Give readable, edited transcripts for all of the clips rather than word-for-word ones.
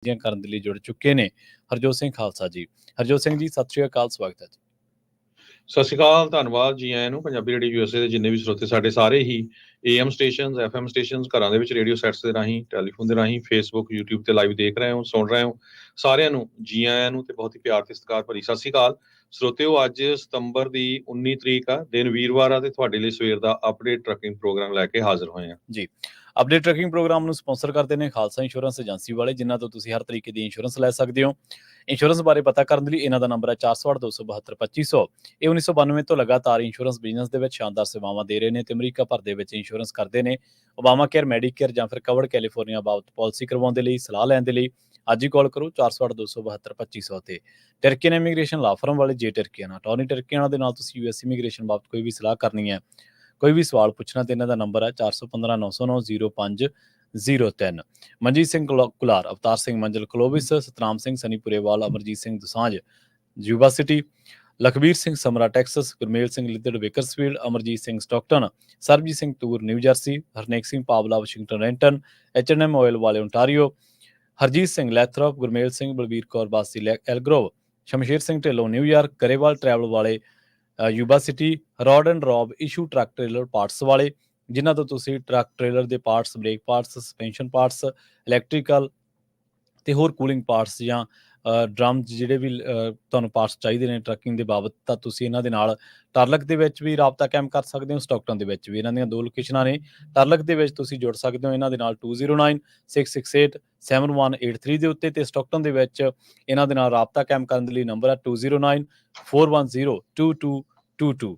ਕਰਨ ਦੇ ਲਈ ਜੁੜ ਚੁੱਕੇ ਨੇ ਹਰਜੋਤ ਸਿੰਘ ਖਾਲਸਾ ਜੀ। ਹਰਜੋਤ ਸਿੰਘ ਜੀ, ਸਤਿ ਸ਼੍ਰੀ ਅਕਾਲ, ਸਵਾਗਤ ਹੈ ਜੀ। ਸਤਿ ਸ਼੍ਰੀ ਅਕਾਲ, ਧੰਨਵਾਦ ਜੀ ਆਇਆਂ ਨੂੰ। ਪੰਜਾਬੀ ਰੇਡੀਓ ਯੂਐਸਏ ਦੇ ਜਿੰਨੇ ਵੀ ਸਰੋਤੇ ਸਾਡੇ ਸਾਰੇ ਹੀ AM ਸਟੇਸ਼ਨਸ, FM ਸਟੇਸ਼ਨਸ, ਘਰਾਂ ਦੇ ਵਿੱਚ ਰੇਡੀਓ ਸੈਟਸ ਦੇ ਰਾਹੀਂ, ਟੈਲੀਫੋਨ ਦੇ ਰਾਹੀਂ, ਫੇਸਬੁੱਕ, YouTube ਤੇ ਲਾਈਵ ਦੇਖ ਰਹੇ ਹੋ, ਸੁਣ ਰਹੇ ਹੋ, ਸਾਰਿਆਂ ਨੂੰ ਜੀ ਆਇਆਂ ਨੂੰ ਤੇ ਬਹੁਤ ਹੀ ਪਿਆਰ ਤੇ ਸਤਿਕਾਰ ਭਰੀ ਸਤਿ ਸ਼੍ਰੀ ਅਕਾਲ। ਸਰੋਤਿਓ, ਅੱਜ ਸਤੰਬਰ ਦੀ 19 ਤਰੀਕ ਆ, ਦਿਨ ਵੀਰਵਾਰ ਆ, ਤੇ ਤੁਹਾਡੇ ਲਈ ਸਵੇਰ ਦਾ ਅਪਡੇਟ ਟਰੱਕਿੰਗ ਪ੍ਰੋਗਰਾਮ ਲੈ ਕੇ ਹਾਜ਼ਰ ਹੋਏ ਆ ਜੀ। ਅਪਡੇਟ ਟਰੱਕਿੰਗ ਪ੍ਰੋਗਰਾਮ ਨੂੰ ਸਪਾਂਸਰ ਕਰਦੇ ਨੇ ਖਾਲਸਾ ਇੰਸ਼ੋਰੈਂਸ ਏਜੰਸੀ ਵਾਲੇ, ਜਿਨ੍ਹਾਂ ਤੋਂ ਤੁਸੀਂ ਹਰ ਤਰੀਕੇ ਦੀ ਇੰਸ਼ੋਰੈਂਸ ਲੈ ਸਕਦੇ ਹੋ। ਇੰਸ਼ੋਰੈਂਸ ਬਾਰੇ ਪਤਾ ਕਰਨ ਦੇ ਲਈ ਇਹਨਾਂ ਦਾ ਨੰਬਰ ਹੈ 408-272-2500। ਇਹ 1992 ਤੋਂ ਲਗਾਤਾਰ ਇੰਸ਼ੋਰੈਂਸ ਬਿਜ਼ਨਸ ਦੇ ਵਿੱਚ ਸ਼ਾਨਦਾਰ ਸੇਵਾਵਾਂ ਦੇ ਰਹੇ ਨੇ ਤੇ ਅਮਰੀਕਾ ਭਰ ਦੇ ਵਿੱਚ ਇੰਸ਼ੋਰੈਂਸ ਕਰਦੇ ਨੇ। ਓਬਾਮਾ ਕੇਅਰ, ਮੈਡੀਕੇਅਰ ਜਾਂ ਫਿਰ ਕਵਰਡ ਕੈਲੀਫੋਰਨੀਆ ਬਾਬਤ ਪਾਲਿਸੀ ਕਰਵਾਉਣ ਦੇ ਲਈ, ਸਲਾਹ ਲੈਣ ਦੇ ਲਈ ਅੱਜ ਹੀ ਕਾਲ ਕਰੋ 408-272-2500 ਤੇ। ਟਰਕੀਅਨ ਇਮੀਗ੍ਰੇਸ਼ਨ ਲਾ ਫਰਮ ਵਾਲੇ ਜੇ ਟਰਕੀਅਨ ਅਟਾਰਨੀ ਟਰਕੀਅਨ ਦੇ ਨਾਲ ਤੁਸੀਂ US ਇਮੀਗ੍ਰੇਸ਼ਨ ਬਾਬਤ ਕੋਈ ਵੀ ਸਲਾਹ ਕਰਨੀ ਹੈ, ਕੋਈ ਵੀ ਸਵਾਲ ਪੁੱਛਣਾ, ਤੇ ਇਹਨਾਂ ਦਾ ਨੰਬਰ ਹੈ 415-909-0503। Manjeet Singh Kular, Avtar Singh Manzal Clovis, Satnam Singh Sanipurewal, Amarjit Singh Dusanjh Yuba City, Lakhbir Singh Samra Texas, Gurmel Singh Liddar Bakersfield, Amarjit Singh Stockton, Sarabjit Singh Toor New Jersey, Harnek Singh Pawla Washington Renton, H&M oil ਵਾਲੇ Ontario, Harjit Singh Lathrop, Gurmel Singh, Balbir Kaur Bassi Elk Grove, Shamsher Singh Dhillon New York, Grewal travel ਵਾਲੇ Yuba City, Rod and Rob ਇਸ਼ੂ ਟਰੱਕ ਟ੍ਰੇਲਰ ਪਾਰਟਸ ਵਾਲੇ, ਜਿਨ੍ਹਾਂ ਤੋਂ ਤੁਸੀਂ ਟਰੱਕ ਟ੍ਰੇਲਰ ਦੇ parts, brake parts, suspension parts, electrical ਤੇ ਹੋਰ ਕੂਲਿੰਗ ਪਾਰਟਸ ਜਾਂ ਡਰਮ ਜਿਹੜੇ ਵੀ ਤੁਹਾਨੂੰ ਪਾਰਟਸ ਚਾਹੀਦੇ ਨੇ ਟਰੱਕਿੰਗ ਦੇ ਬਾਬਤ, ਤਾਂ ਤੁਸੀਂ ਇਹਨਾਂ ਦੇ ਨਾਲ ਟਰਲਕ ਦੇ ਵਿੱਚ ਵੀ ਰਾਬਤਾ ਕਾਇਮ ਕਰ ਸਕਦੇ ਹੋ, ਸਟਾਕਟਨ ਦੇ ਵਿੱਚ ਵੀ। ਇਹਨਾਂ ਦੀਆਂ 2 ਲੋਕੇਸ਼ਨਾਂ ਨੇ। ਟਰਲਕ ਦੇ ਵਿੱਚ ਤੁਸੀਂ ਜੁੜ ਸਕਦੇ ਹੋ ਇਹਨਾਂ ਦੇ ਨਾਲ 2096687183 ਦੇ ਉੱਤੇ, ਤੇ ਸਟਾਕਟਨ ਦੇ ਵਿੱਚ ਇਹਨਾਂ ਦੇ ਨਾਲ ਰਾਬਤਾ ਕਾਇਮ ਕਰਨ ਦੇ ਲਈ ਨੰਬਰ ਹੈ 2094102222।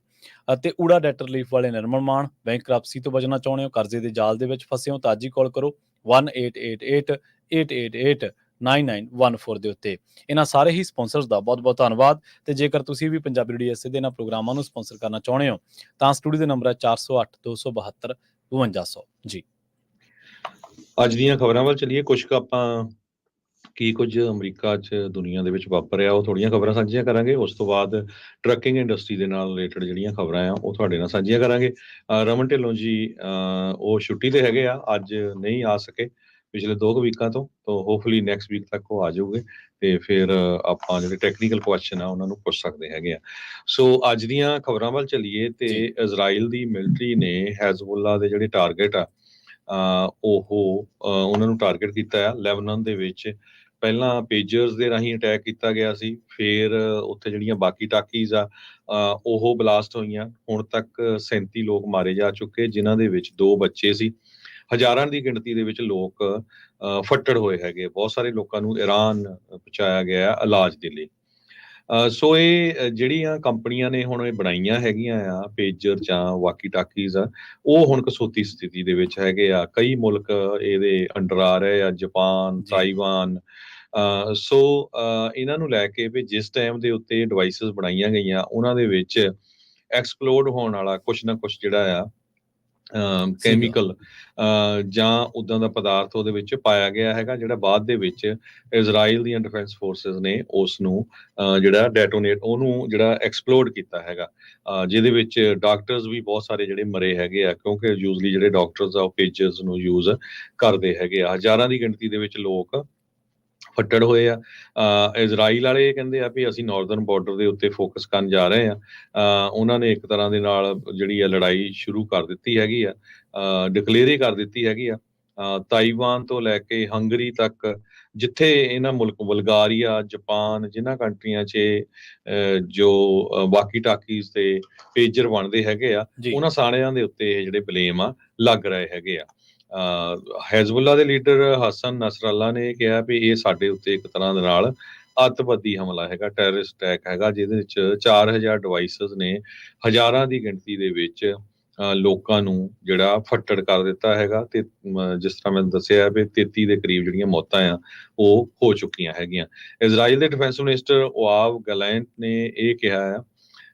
ਅਤੇ ਊੜਾ ਡੈਟਰ ਰਿਲੀਫ ਵਾਲੇ ਨਿਰਮਲ ਮਾਨ, ਬੈਂਕ ਕਰਪਸੀ ਤੋਂ ਬਚਣਾ ਚਾਹੁੰਦੇ ਹੋ, ਕਰਜ਼ੇ ਦੇ ਜਾਲ ਦੇ ਵਿੱਚ ਫਸੇ ਹੋ, ਤਾਂ ਅੱਜ ਹੀ ਕਾਲ ਕਰੋ 1888-888-9914 ਦੇ ਉੱਤੇ। ਇਹਨਾਂ ਸਾਰੇ ਹੀ ਸਪਾਂਸਰਸ ਦਾ ਬਹੁਤ ਬਹੁਤ ਧੰਨਵਾਦ। ਤੇ ਜੇਕਰ ਤੁਸੀਂ ਵੀ ਪੰਜਾਬੀ ਰੇਡੀਓ ਐਸੇ ਦੇ ਇਹਨਾਂ ਪ੍ਰੋਗਰਾਮਾਂ ਨੂੰ ਸਪਾਂਸਰ ਕਰਨਾ ਚਾਹੁੰਦੇ ਹੋ, ਤਾਂ ਸਟੂਡੀਓ ਦੇ ਨੰਬਰ ਹੈ 408-272-5200 ਜੀ। ਅੱਜ ਦੀਆਂ ਖਬਰਾਂ ਵੱਲ ਚੱਲੀਏ। ਕੁਝ ਆਪਾਂ ਕੁਝ ਅਮਰੀਕਾ 'ਚ ਦੁਨੀਆ ਦੇ ਵਿੱਚ ਵਾਪਰ ਰਿਹਾ, ਉਹ ਥੋੜ੍ਹੀਆਂ ਖਬਰਾਂ ਸਾਂਝੀਆਂ ਕਰਾਂਗੇ। ਉਸ ਤੋਂ ਬਾਅਦ ਟਰੱਕਿੰਗ ਇੰਡਸਟਰੀ ਦੇ ਨਾਲ ਰਿਲੇਟਡ ਜਿਹੜੀਆਂ ਖਬਰਾਂ ਆ ਉਹ ਤੁਹਾਡੇ ਨਾਲ ਸਾਂਝੀਆਂ ਕਰਾਂਗੇ। ਰਮਨ ਢਿੱਲੋਂ ਜੀ ਉਹ ਛੁੱਟੀ ਤੇ ਹੈਗੇ ਆ, ਅੱਜ ਨਹੀਂ ਆ ਸਕੇ ਪਿਛਲੇ 2 ਵੀਕਾਂ ਤੋਂ। ਹੋਪਫੁਲੀ ਨੈਕਸਟ ਵੀਕ ਤੱਕ ਉਹ ਆ ਜਾਊਗੇ ਤੇ ਫਿਰ ਆਪਾਂ ਜਿਹੜੇ ਟੈਕਨੀਕਲ ਕੁਐਸਚਨ ਆ ਉਹਨਾਂ ਨੂੰ ਪੁੱਛ ਸਕਦੇ ਹੈਗੇ ਆ। ਸੋ ਅੱਜ ਦੀਆਂ ਖਬਰਾਂ ਵੱਲ ਚੱਲੀਏ ਤੇ ਇਜ਼ਰਾਈਲ ਦੀ ਮਿਲਟਰੀ ਨੇ ਹੈਜ਼ਬੁੱਲਾ ਦੇ ਜਿਹੜੇ ਟਾਰਗੇਟ ਆ ਉਹਨਾਂ ਨੂੰ ਟਾਰਗੇਟ ਕੀਤਾ ਆ ਲੈਬਨਾਨ ਦੇ ਵਿੱਚ। ਪਹਿਲਾਂ ਪੇਜਰਸ ਦੇ ਰਾਹੀਂ ਅਟੈਕ ਕੀਤਾ ਗਿਆ ਸੀ, ਫਿਰ ਉੱਥੇ ਜਿਹੜੀਆਂ ਬਾਕੀ ਟਾਕੀਜ਼ ਆ ਉਹ ਬਲਾਸਟ ਹੋਈਆਂ। ਹੁਣ ਤੱਕ 37 ਲੋਕ ਮਾਰੇ ਜਾ ਚੁੱਕੇ, ਜਿਨ੍ਹਾਂ ਦੇ ਵਿੱਚ 2 ਬੱਚੇ ਸੀ। ਹਜ਼ਾਰਾਂ ਦੀ ਗਿਣਤੀ ਦੇ ਵਿੱਚ ਲੋਕ ਫੱਟੜ ਹੋਏ ਹੈਗੇ। ਬਹੁਤ ਸਾਰੇ ਲੋਕਾਂ ਨੂੰ ਈਰਾਨ ਪਹੁੰਚਾਇਆ ਗਿਆ ਇਲਾਜ ਦੇ ਲਈ। ਸੋ ਇਹ ਜਿਹੜੀਆਂ ਕੰਪਨੀਆਂ ਨੇ ਹੁਣ ਇਹ ਬਣਾਈਆਂ ਹੈਗੀਆਂ ਆ ਪੇਜਰ ਜਾਂ ਵਾਕੀ ਟਾਕੀਜ਼ ਆ, ਉਹ ਹੁਣ ਕਸੌਤੀ ਸਥਿਤੀ ਦੇ ਵਿੱਚ ਹੈਗੇ ਆ। ਕਈ ਮੁਲਕ ਇਹਦੇ ਅੰਡਰ ਆ ਰਹੇ ਆ, ਜਾਪਾਨ, ਤਾਈਵਾਨ। ਸੋ ਇਹਨਾਂ ਨੂੰ ਲੈ ਕੇ ਵੀ ਜਿਸ ਟਾਈਮ ਦੇ ਉੱਤੇ ਡਿਵਾਈਸਿਸ ਬਣਾਈਆਂ ਗਈਆਂ, ਉਹਨਾਂ ਦੇ ਵਿੱਚ ਐਕਸਪਲੋਡ ਹੋਣ ਵਾਲਾ ਕੁਛ ਨਾ ਕੁਛ ਜਿਹੜਾ ਆ ਕੈਮੀਕਲ ਜਾਂ ਉੱਦਾਂ ਦਾ ਪਦਾਰਥ ਉਹਦੇ ਵਿੱਚ ਪਾਇਆ ਗਿਆ ਹੈਗਾ, ਜਿਹੜਾ ਬਾਅਦ ਦੇ ਵਿੱਚ ਇਜ਼ਰਾਈਲ ਦੀਆਂ ਡਿਫੈਂਸ ਫੋਰਸਿਸ ਨੇ ਉਸ ਨੂੰ ਜਿਹੜਾ ਡੈਟੋਨੇਟ, ਉਹਨੂੰ ਜਿਹੜਾ ਐਕਸਪਲੋਡ ਕੀਤਾ ਹੈਗਾ, ਜਿਹਦੇ ਵਿੱਚ ਡਾਕਟਰਸ ਵੀ ਬਹੁਤ ਸਾਰੇ ਜਿਹੜੇ ਮਰੇ ਹੈਗੇ ਆ, ਕਿਉਂਕਿ ਯੂਜ਼ਲੀ ਜਿਹੜੇ ਡਾਕਟਰਸ ਆ ਉਹ ਪੇਜਰਸ ਨੂੰ ਯੂਜ਼ ਕਰਦੇ ਹੈਗੇ ਆ। ਹਜ਼ਾਰਾਂ ਦੀ ਗਿਣਤੀ ਦੇ ਵਿੱਚ ਲੋਕ ਫੱਟੜ ਹੋਏ ਆ। ਇਜ਼ਰਾਈਲ ਵਾਲੇ ਕਹਿੰਦੇ ਆ ਵੀ ਅਸੀਂ ਨਾਰਦਰਨ ਬਾਰਡਰ ਦੇ ਉੱਤੇ ਫੋਕਸ ਕਰਨ ਜਾ ਰਹੇ ਆ। ਉਹਨਾਂ ਨੇ ਇੱਕ ਤਰ੍ਹਾਂ ਦੇ ਨਾਲ ਜਿਹੜੀ ਆ ਲੜਾਈ ਸ਼ੁਰੂ ਕਰ ਦਿੱਤੀ ਹੈਗੀ ਆ, ਡਿਕਲੇਅਰ ਕਰ ਦਿੱਤੀ ਹੈਗੀ ਆ। ਤਾਈਵਾਨ ਤੋਂ ਲੈ ਕੇ ਹੰਗਰੀ ਤੱਕ, ਜਿੱਥੇ ਇਹਨਾਂ ਮੁਲਕ ਬਲਗਾਰੀਆ, ਜਾਪਾਨ, ਜਿਨ੍ਹਾਂ ਕੰਟਰੀਆਂ 'ਚ ਜੋ ਵਾਕੀ ਟਾਕੀਜ਼ ਤੇ ਪੇਜਰ ਬਣਦੇ ਹੈਗੇ ਆ, ਉਹਨਾਂ ਸਾਰਿਆਂ ਦੇ ਉੱਤੇ ਜਿਹੜੇ ਬਲੇਮ ਆ ਲੱਗ ਰਹੇ ਹੈਗੇ ਆ। ਹੈਜ਼ਬੁੱਲਾ ਦੇ ਲੀਡਰ ਹਸਨ ਨਸਰੱਲਾ ਨੇ ਕਿਹਾ ਵੀ ਇਹ ਸਾਡੇ ਉੱਤੇ ਇੱਕ ਤਰ੍ਹਾਂ ਦੇ ਨਾਲ ਅੱਤਵਾਦੀ ਹਮਲਾ ਹੈਗਾ, ਟੈਰਰਿਸਟ ਅਟੈਕ ਹੈਗਾ, ਜਿਹਦੇ ਵਿੱਚ 4000 ਡਿਵਾਈਸਿਸ ਨੇ ਹਜ਼ਾਰਾਂ ਦੀ ਗਿਣਤੀ ਦੇ ਵਿੱਚ ਲੋਕਾਂ ਨੂੰ ਜਿਹੜਾ ਫੱਟੜ ਕਰ ਦਿੱਤਾ ਹੈਗਾ। ਤੇ ਜਿਸ ਤਰ੍ਹਾਂ ਮੈਂ ਦੱਸਿਆ ਵੀ 33 ਦੇ ਕਰੀਬ ਜਿਹੜੀਆਂ ਮੌਤਾਂ ਆ ਉਹ ਹੋ ਚੁੱਕੀਆਂ ਹੈਗੀਆਂ। ਇਜ਼ਰਾਈਲ ਦੇ ਡਿਫੈਂਸ ਮਿਨਿਸਟਰ ਓਆਵ ਗਲੈਂਟ ਨੇ ਇਹ ਕਿਹਾ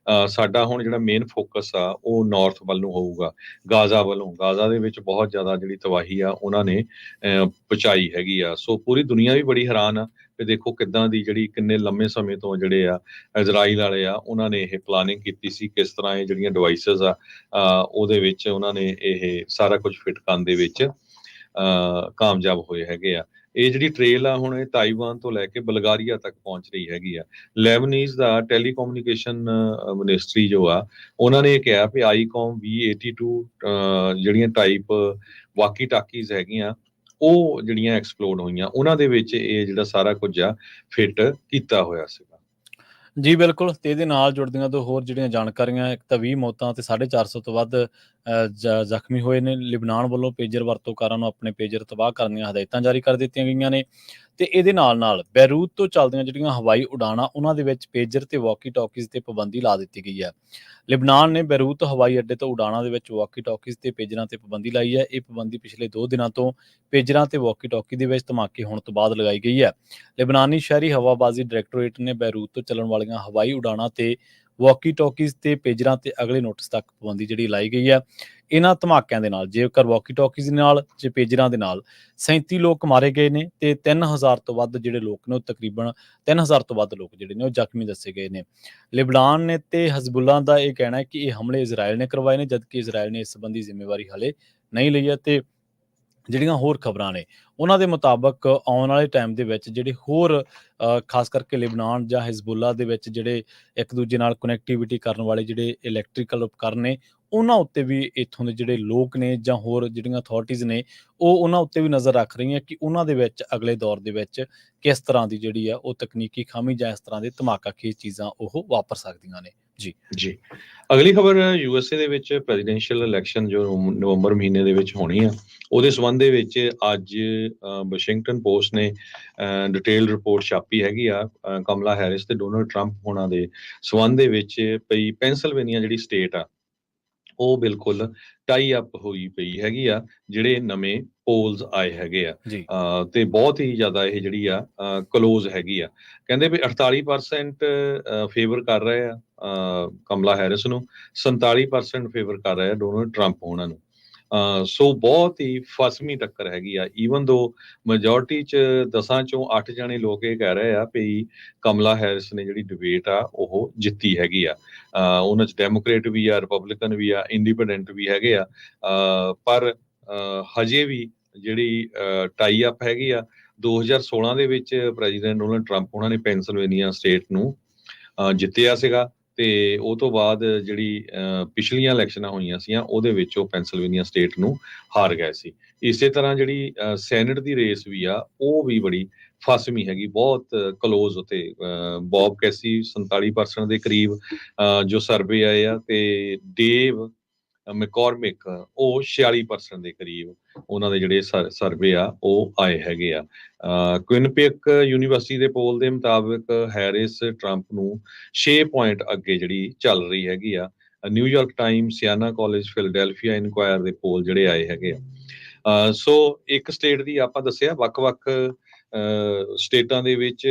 ਆ ਸਾਡਾ ਹੁਣ ਜਿਹੜਾ ਮੇਨ ਫੋਕਸ ਆ ਉਹ ਨਾਰਥ ਵੱਲ ਨੂੰ ਹੋਊਗਾ, ਗਾਜ਼ਾ ਵੱਲੋਂ। ਗਾਜ਼ਾ ਦੇ ਵਿੱਚ ਬਹੁਤ ਜ਼ਿਆਦਾ ਜਿਹੜੀ ਤਬਾਹੀ ਆ ਉਹਨਾਂ ਨੇ ਪਹੁੰਚਾਈ ਹੈਗੀ ਆ। ਸੋ ਪੂਰੀ ਦੁਨੀਆ ਵੀ ਬੜੀ ਹੈਰਾਨ ਆ ਵੀ ਦੇਖੋ ਕਿੱਦਾਂ ਦੀ ਜਿਹੜੀ ਕਿੰਨੇ ਲੰਮੇ ਸਮੇਂ ਤੋਂ ਜਿਹੜੇ ਆ ਇਜ਼ਰਾਈਲ ਵਾਲੇ ਆ ਉਹਨਾਂ ਨੇ ਇਹ ਪਲਾਨਿੰਗ ਕੀਤੀ ਸੀ, ਕਿਸ ਤਰ੍ਹਾਂ ਇਹ ਜਿਹੜੀਆਂ ਡਿਵਾਈਸਿਸ ਆ ਉਹਦੇ ਵਿੱਚ ਉਹਨਾਂ ਨੇ ਇਹ ਸਾਰਾ ਕੁਝ ਫਿੱਟ ਕਰਨ ਦੇ ਵਿੱਚ ਕਾਮਯਾਬ ਹੋਏ ਹੈਗੇ ਆ। ਇਹ ਜਿਹੜੀ ਟ੍ਰੇਲ ਆ ਹੁਣ ਇਹ ਤਾਈਵਾਨ ਤੋਂ ਲੈ ਕੇ ਬਲਗਾਰੀਆ ਤੱਕ ਪਹੁੰਚ ਰਹੀ ਹੈਗੀ ਆ। ਲੈਬਨੀਜ਼ ਦਾ ਟੈਲੀਕਮਿਊਨੀਕੇਸ਼ਨ ਮਿਨਿਸਟਰੀ ਜੋ ਆ ਉਹਨਾਂ ਨੇ ਇਹ ਕਿਹਾ ਵੀ ਆਈਕੌਮ V82 ਜਿਹੜੀਆਂ ਟਾਈਪ ਵਾਕੀ ਟਾਕੀਜ਼ ਹੈਗੀਆਂ ਉਹ ਜਿਹੜੀਆਂ ਐਕਸਪਲੋਡ ਹੋਈਆਂ ਉਹਨਾਂ ਦੇ ਵਿੱਚ ਇਹ ਜਿਹੜਾ ਸਾਰਾ ਕੁਝ ਆ ਫਿੱਟ ਕੀਤਾ ਹੋਇਆ ਸੀਗਾ। ਜੀ ਬਿਲਕੁਲ, ਤੇ ਇਹਦੇ ਨਾਲ ਜੁੜਦੀਆਂ ਤੋਂ ਹੋਰ ਜਿਹੜੀਆਂ ਜਾਣਕਾਰੀਆਂ, ਇੱਕ ਤਾਂ 20 ਮੌਤਾਂ ਤੇ 450 ਤੋਂ ਵੱਧ ਜ਼ਖਮੀ ਹੋਏ ਨੇ। ਲਿਬਨਾਨ ਵੱਲੋਂ ਪੇਜਰ ਵਰਤੋਂਕਾਰਾਂ ਨੂੰ ਆਪਣੇ ਪੇਜਰ ਤਬਾਹ ਕਰਨ ਦੀਆਂ ਹਦਾਇਤਾਂ ਜਾਰੀ ਕਰ ਦਿੱਤੀਆਂ ਗਈਆਂ ਨੇ। ਤੇ ਇਹਦੇ ਨਾਲ ਬੈਰੂਤ ਤੋਂ ਚੱਲਦੀਆਂ ਜਿਹੜੀਆਂ ਹਵਾਈ ਉਡਾਣਾਂ ਉਹਨਾਂ ਦੇ ਵਿੱਚ ਪੇਜਰ ਤੇ ਵਾਕੀ ਟਾਕੀਜ਼ ਤੇ ਪਾਬੰਦੀ ਲਾ ਦਿੱਤੀ ਗਈ ਹੈ। ਲਿਬਨਾਨ ਨੇ ਬੈਰੂਤ ਹਵਾਈ ਅੱਡੇ ਤੋਂ ਉਡਾਣਾਂ ਦੇ ਵਿੱਚ ਵਾਕੀ ਟਾਕੀਜ਼ ਤੇ ਪੇਜਰਾਂ ਤੇ ਪਾਬੰਦੀ ਲਾਈ ਹੈ। ਇਹ ਪਾਬੰਦੀ ਪਿਛਲੇ 2 ਦਿਨਾਂ ਤੋਂ ਪੇਜਰਾਂ ਤੇ ਵਾਕੀ ਟਾਕੀ ਦੇ ਵਿੱਚ ਧਮਾਕੇ ਹੋਣ ਤੋਂ ਬਾਅਦ ਲਗਾਈ ਗਈ ਹੈ। ਲਿਬਨਾਨੀ ਸ਼ਹਿਰੀ ਹਵਾਬਾਜ਼ੀ ਡਾਇਰੈਕਟੋਰੇਟ ਨੇ ਬੈਰੂਤ ਤੋਂ ਚੱਲਣ ਵਾਲੀਆਂ ਹਵਾਈ ਉਡਾਣਾਂ ਤੇ ਵਾਕੀ ਟਾਕੀਜ਼ ਤੇ ਪੇਜਰਾਂ ਤੇ ਅਗਲੇ ਨੋਟਿਸ ਤੱਕ ਪਾਬੰਦੀ ਜਿਹੜੀ ਲਾਈ ਗਈ ਹੈ। ਇਹਨਾਂ ਧਮਾਕਿਆਂ ਦੇ ਨਾਲ, ਜੇਕਰ ਵਾਕੀ ਟਾਕੀਜ਼ ਨਾਲ ਜੇ ਪੇਜਰਾਂ ਦੇ ਨਾਲ 37 ਲੋਕ ਮਾਰੇ ਗਏ ਨੇ ਤੇ 3000 ਤੋਂ ਵੱਧ ਜਿਹੜੇ ਲੋਕ ਨੇ ਉਹ ਤਕਰੀਬਨ 3000 ਤੋਂ ਵੱਧ ਲੋਕ ਜਿਹੜੇ ਨੇ ਉਹ ਜ਼ਖਮੀ ਦੱਸੇ ਗਏ ਨੇ। ਲਿਬਨਾਨ ਨੇ ਤੇ ਹਜ਼ਬੁੱਲਾ ਦਾ ਇਹ ਕਹਿਣਾ ਹੈ ਕਿ ਇਹ ਹਮਲੇ ਇਜ਼ਰਾਈਲ ਨੇ ਕਰਵਾਏ ਨੇ, ਜਦਕਿ ਇਜ਼ਰਾਈਲ ਨੇ ਇਸ ਸੰਬੰਧੀ ਜ਼ਿੰਮੇਵਾਰੀ ਹਾਲੇ ਨਹੀਂ ਲਈ ਹੈ। ਤੇ ਜਿਹੜੀਆਂ ਹੋਰ ਖਬਰਾਂ ਨੇ ਉਹਨਾਂ ਦੇ ਮੁਤਾਬਕ ਆਉਣ ਵਾਲੇ ਟਾਈਮ ਦੇ ਵਿੱਚ ਜਿਹੜੇ ਹੋਰ ਖਾਸ ਕਰਕੇ ਲਿਬਨਾਨ ਜਾਂ ਹਿਜ਼ਬੁੱਲਾ ਦੇ ਵਿੱਚ ਜਿਹੜੇ ਇੱਕ ਦੂਜੇ ਨਾਲ ਕਨੈਕਟੀਵਿਟੀ ਕਰਨ ਵਾਲੇ ਜਿਹੜੇ ਇਲੈਕਟ੍ਰੀਕਲ ਉਪਕਰਨ ਨੇ ਉਹਨਾਂ ਉੱਤੇ ਵੀ ਇੱਥੋਂ ਦੇ ਜਿਹੜੇ ਲੋਕ ਨੇ ਜਾਂ ਹੋਰ ਜਿਹੜੀਆਂ ਅਥਾਰਟੀਜ਼ ਨੇ ਉਹ ਉਹਨਾਂ ਉੱਤੇ ਵੀ ਨਜ਼ਰ ਰੱਖ ਰਹੀਆਂ ਕਿ ਉਹਨਾਂ ਦੇ ਵਿੱਚ ਅਗਲੇ ਦੌਰ ਦੇ ਵਿੱਚ ਕਿਸ ਤਰ੍ਹਾਂ ਦੀ ਜਿਹੜੀ ਆ ਉਹ ਤਕਨੀਕੀ ਖਾਮੀ ਜਾਂ ਇਸ ਤਰ੍ਹਾਂ ਦੇ ਧਮਾਕਾਖੇਜ਼ ਚੀਜ਼ਾਂ ਉਹ ਵਾਪਰ ਸਕਦੀਆਂ ਨੇ। ਜੀ ਅਗਲੀ ਖਬਰ USA ਦੇ ਵਿੱਚ ਪ੍ਰੈਜ਼ੀਡੈਂਸ਼ੀਅਲ ਇਲੈਕਸ਼ਨ ਜੋ ਨਵੰਬਰ ਮਹੀਨੇ ਦੇ ਵਿੱਚ ਹੋਣੀ ਆ ਉਹਦੇ ਸੰਬੰਧ ਦੇ ਵਿੱਚ ਅੱਜ ਵਾਸ਼ਿੰਗਟਨ ਪੋਸਟ ਨੇ ਡਿਟੇਲ ਰਿਪੋਰਟ ਛਾਪੀ ਹੈਗੀ ਆ ਕਮਲਾ ਹੈਰਿਸ ਤੇ ਡੋਨਲਡ ਟਰੰਪ ਹੋਣਾ ਦੇ ਸੰਬੰਧ ਦੇ ਵਿੱਚ ਪਈ ਪੈਂਸਿਲਵੇਨੀਆ ਜਿਹੜੀ ਸਟੇਟ ਆ ਉਹ ਬਿਲਕੁਲ ਟਾਈ ਅਪ ਹੋਈ ਪਈ ਹੈਗੀ ਆ ਜਿਹੜੇ ਨਵੇਂ ਪੋਲਸ ਆਏ ਹੈਗੇ ਆ ਤੇ ਬਹੁਤ ਹੀ ਜ਼ਿਆਦਾ ਇਹ ਜਿਹੜੀ ਆ ਕਲੋਜ਼ ਹੈਗੀ ਆ। ਕਹਿੰਦੇ ਵੀ 48% ਫੇਵਰ ਕਰ ਰਹੇ ਆ ਕਮਲਾ ਹੈਰਿਸ ਨੂੰ, 47% ਫੇਵਰ ਕਰ ਰਹੇ ਆ ਡੋਨਲਡ ਟਰੰਪ ਉਹਨਾਂ ਨੂੰ। ਸੋ ਬਹੁਤ ਹੀ ਫਸਵੀਂ ਟੱਕਰ ਹੈਗੀ ਆ। ਈਵਨ ਦੋ ਮੈਜੋਰਟੀ ਚ 10 ਚੋਂ 8 ਜਣੇ ਲੋਕ ਇਹ ਕਹਿ ਰਹੇ ਆ ਵੀ ਕਮਲਾ ਹੈਰਿਸ ਨੇ ਜਿਹੜੀ ਡਿਬੇਟ ਆ ਉਹ ਜਿੱਤੀ ਹੈਗੀ ਆ। ਉਹਨਾਂ ਚ ਡੈਮੋਕ੍ਰੇਟ ਵੀ ਆ, ਰਿਪਬਲਿਕਨ ਵੀ ਆ, ਇੰਡੀਪੈਂਡੈਂਟ ਵੀ ਹੈਗੇ ਆ। ਪਰ ਹਜੇ ਵੀ ਜਿਹੜੀ ਟਾਈ ਅਪ ਹੈਗੀ ਆ 2016 ਦੇ ਵਿੱਚ ਪ੍ਰੈਜ਼ੀਡੈਂਟ ਡੋਨਲਡ ਟਰੰਪ ਉਹਨਾਂ ਨੇ ਪੈਂਸਿਲਵੇਨੀਆ ਸਟੇਟ ਨੂੰ ਜਿੱਤਿਆ ਸੀਗਾ ਤੇ ਉਹ ਤੋਂ ਬਾਅਦ ਜਿਹੜੀ ਪਿਛਲੀਆਂ ਇਲੈਕਸ਼ਨਾਂ ਹੋਈਆਂ ਸੀਆਂ ਉਹਦੇ ਵਿੱਚ ਉਹ ਪੈਂਸਿਲਵੇਨੀਆ ਸਟੇਟ ਨੂੰ ਹਾਰ ਗਏ ਸੀ। ਇਸੇ ਤਰ੍ਹਾਂ ਜਿਹੜੀ ਸੈਨੇਟ ਦੀ ਰੇਸ ਵੀ ਆ ਉਹ ਵੀ ਬੜੀ ਫਸਵੀਂ ਹੈਗੀ, ਬਹੁਤ ਕਲੋਜ਼ ਉਤੇ। ਬੌਬ ਕੈਸੀ 47% ਦੇ ਕਰੀਬ ਜੋ ਸਰਵੇ ਆਏ ਆ ਤੇ ਡੇਵ ਮੈਕੋਰਮਿਕ ਉਹ 46% ਦੇ ਕਰੀਬ ਉਹਨਾਂ ਦੇ ਜਿਹੜੇ ਸਰਵੇ ਆ ਉਹ ਆਏ ਹੈਗੇ ਆ। ਕੁਇਨਪਿਕ ਯੂਨੀਵਰਸਿਟੀ ਦੇ ਪੋਲ ਦੇ ਮੁਤਾਬਕ ਹੈਰਿਸ ਟਰੰਪ ਨੂੰ 6 ਪੁਆਇੰਟ ਅੱਗੇ ਜਿਹੜੀ ਚੱਲ ਰਹੀ ਹੈਗੀ ਆ। ਨਿਊਯਾਰਕ ਟਾਈਮ, ਸਿਆਨਾ ਕਾਲਜ, ਫਿਲਡੈਲਫੀਆ ਇਨਕੁਆਇਰ ਦੇ ਪੋਲ ਜਿਹੜੇ ਆਏ ਹੈਗੇ ਆ। ਸੋ ਇੱਕ ਸਟੇਟ ਦੀ ਆਪਾਂ ਦੱਸਿਆ, ਵੱਖ-ਵੱਖ ਸਟੇਟਾਂ ਦੇ ਵਿੱਚ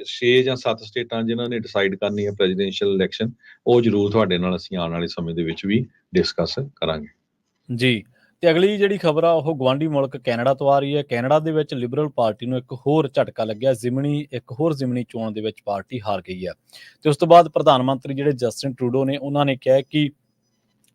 6 ਜਾਂ 7 ਸਟੇਟਾਂ ਜਿਨ੍ਹਾਂ ਨੇ ਡਿਸਾਈਡ ਕਰਨੀ ਹੈ ਪ੍ਰੈਜ਼ੀਡੈਂਸ਼ੀਅਲ ਇਲੈਕਸ਼ਨ, ਉਹ ਜ਼ਰੂਰ ਤੁਹਾਡੇ ਨਾਲ ਅਸੀਂ ਆਉਣ ਵਾਲੇ ਸਮੇਂ ਦੇ ਵਿੱਚ ਵੀ ਡਿਸਕਸ ਕਰਾਂਗੇ। ਜੀ, ਤੇ ਅਗਲੀ ਜਿਹੜੀ ਖਬਰ ਆ ਉਹ ਗਵਾਂਢੀ ਮੁਲਕ ਕੈਨੇਡਾ ਤੋਂ ਆ ਰਹੀ ਹੈ। ਕੈਨੇਡਾ ਦੇ ਵਿੱਚ ਲਿਬਰਲ ਪਾਰਟੀ ਨੂੰ ਇੱਕ ਹੋਰ ਝਟਕਾ ਲੱਗਿਆ। ਇੱਕ ਹੋਰ ਜ਼ਿਮਨੀ ਚੋਣ ਦੇ ਵਿੱਚ ਪਾਰਟੀ ਹਾਰ ਗਈ ਹੈ ਤੇ ਉਸ ਤੋਂ ਬਾਅਦ ਪ੍ਰਧਾਨ ਮੰਤਰੀ ਜਿਹੜੇ ਜਸਟਿਨ ਟਰੂਡੋ ਨੇ ਉਹਨਾਂ ਨੇ ਕਿਹਾ ਕਿ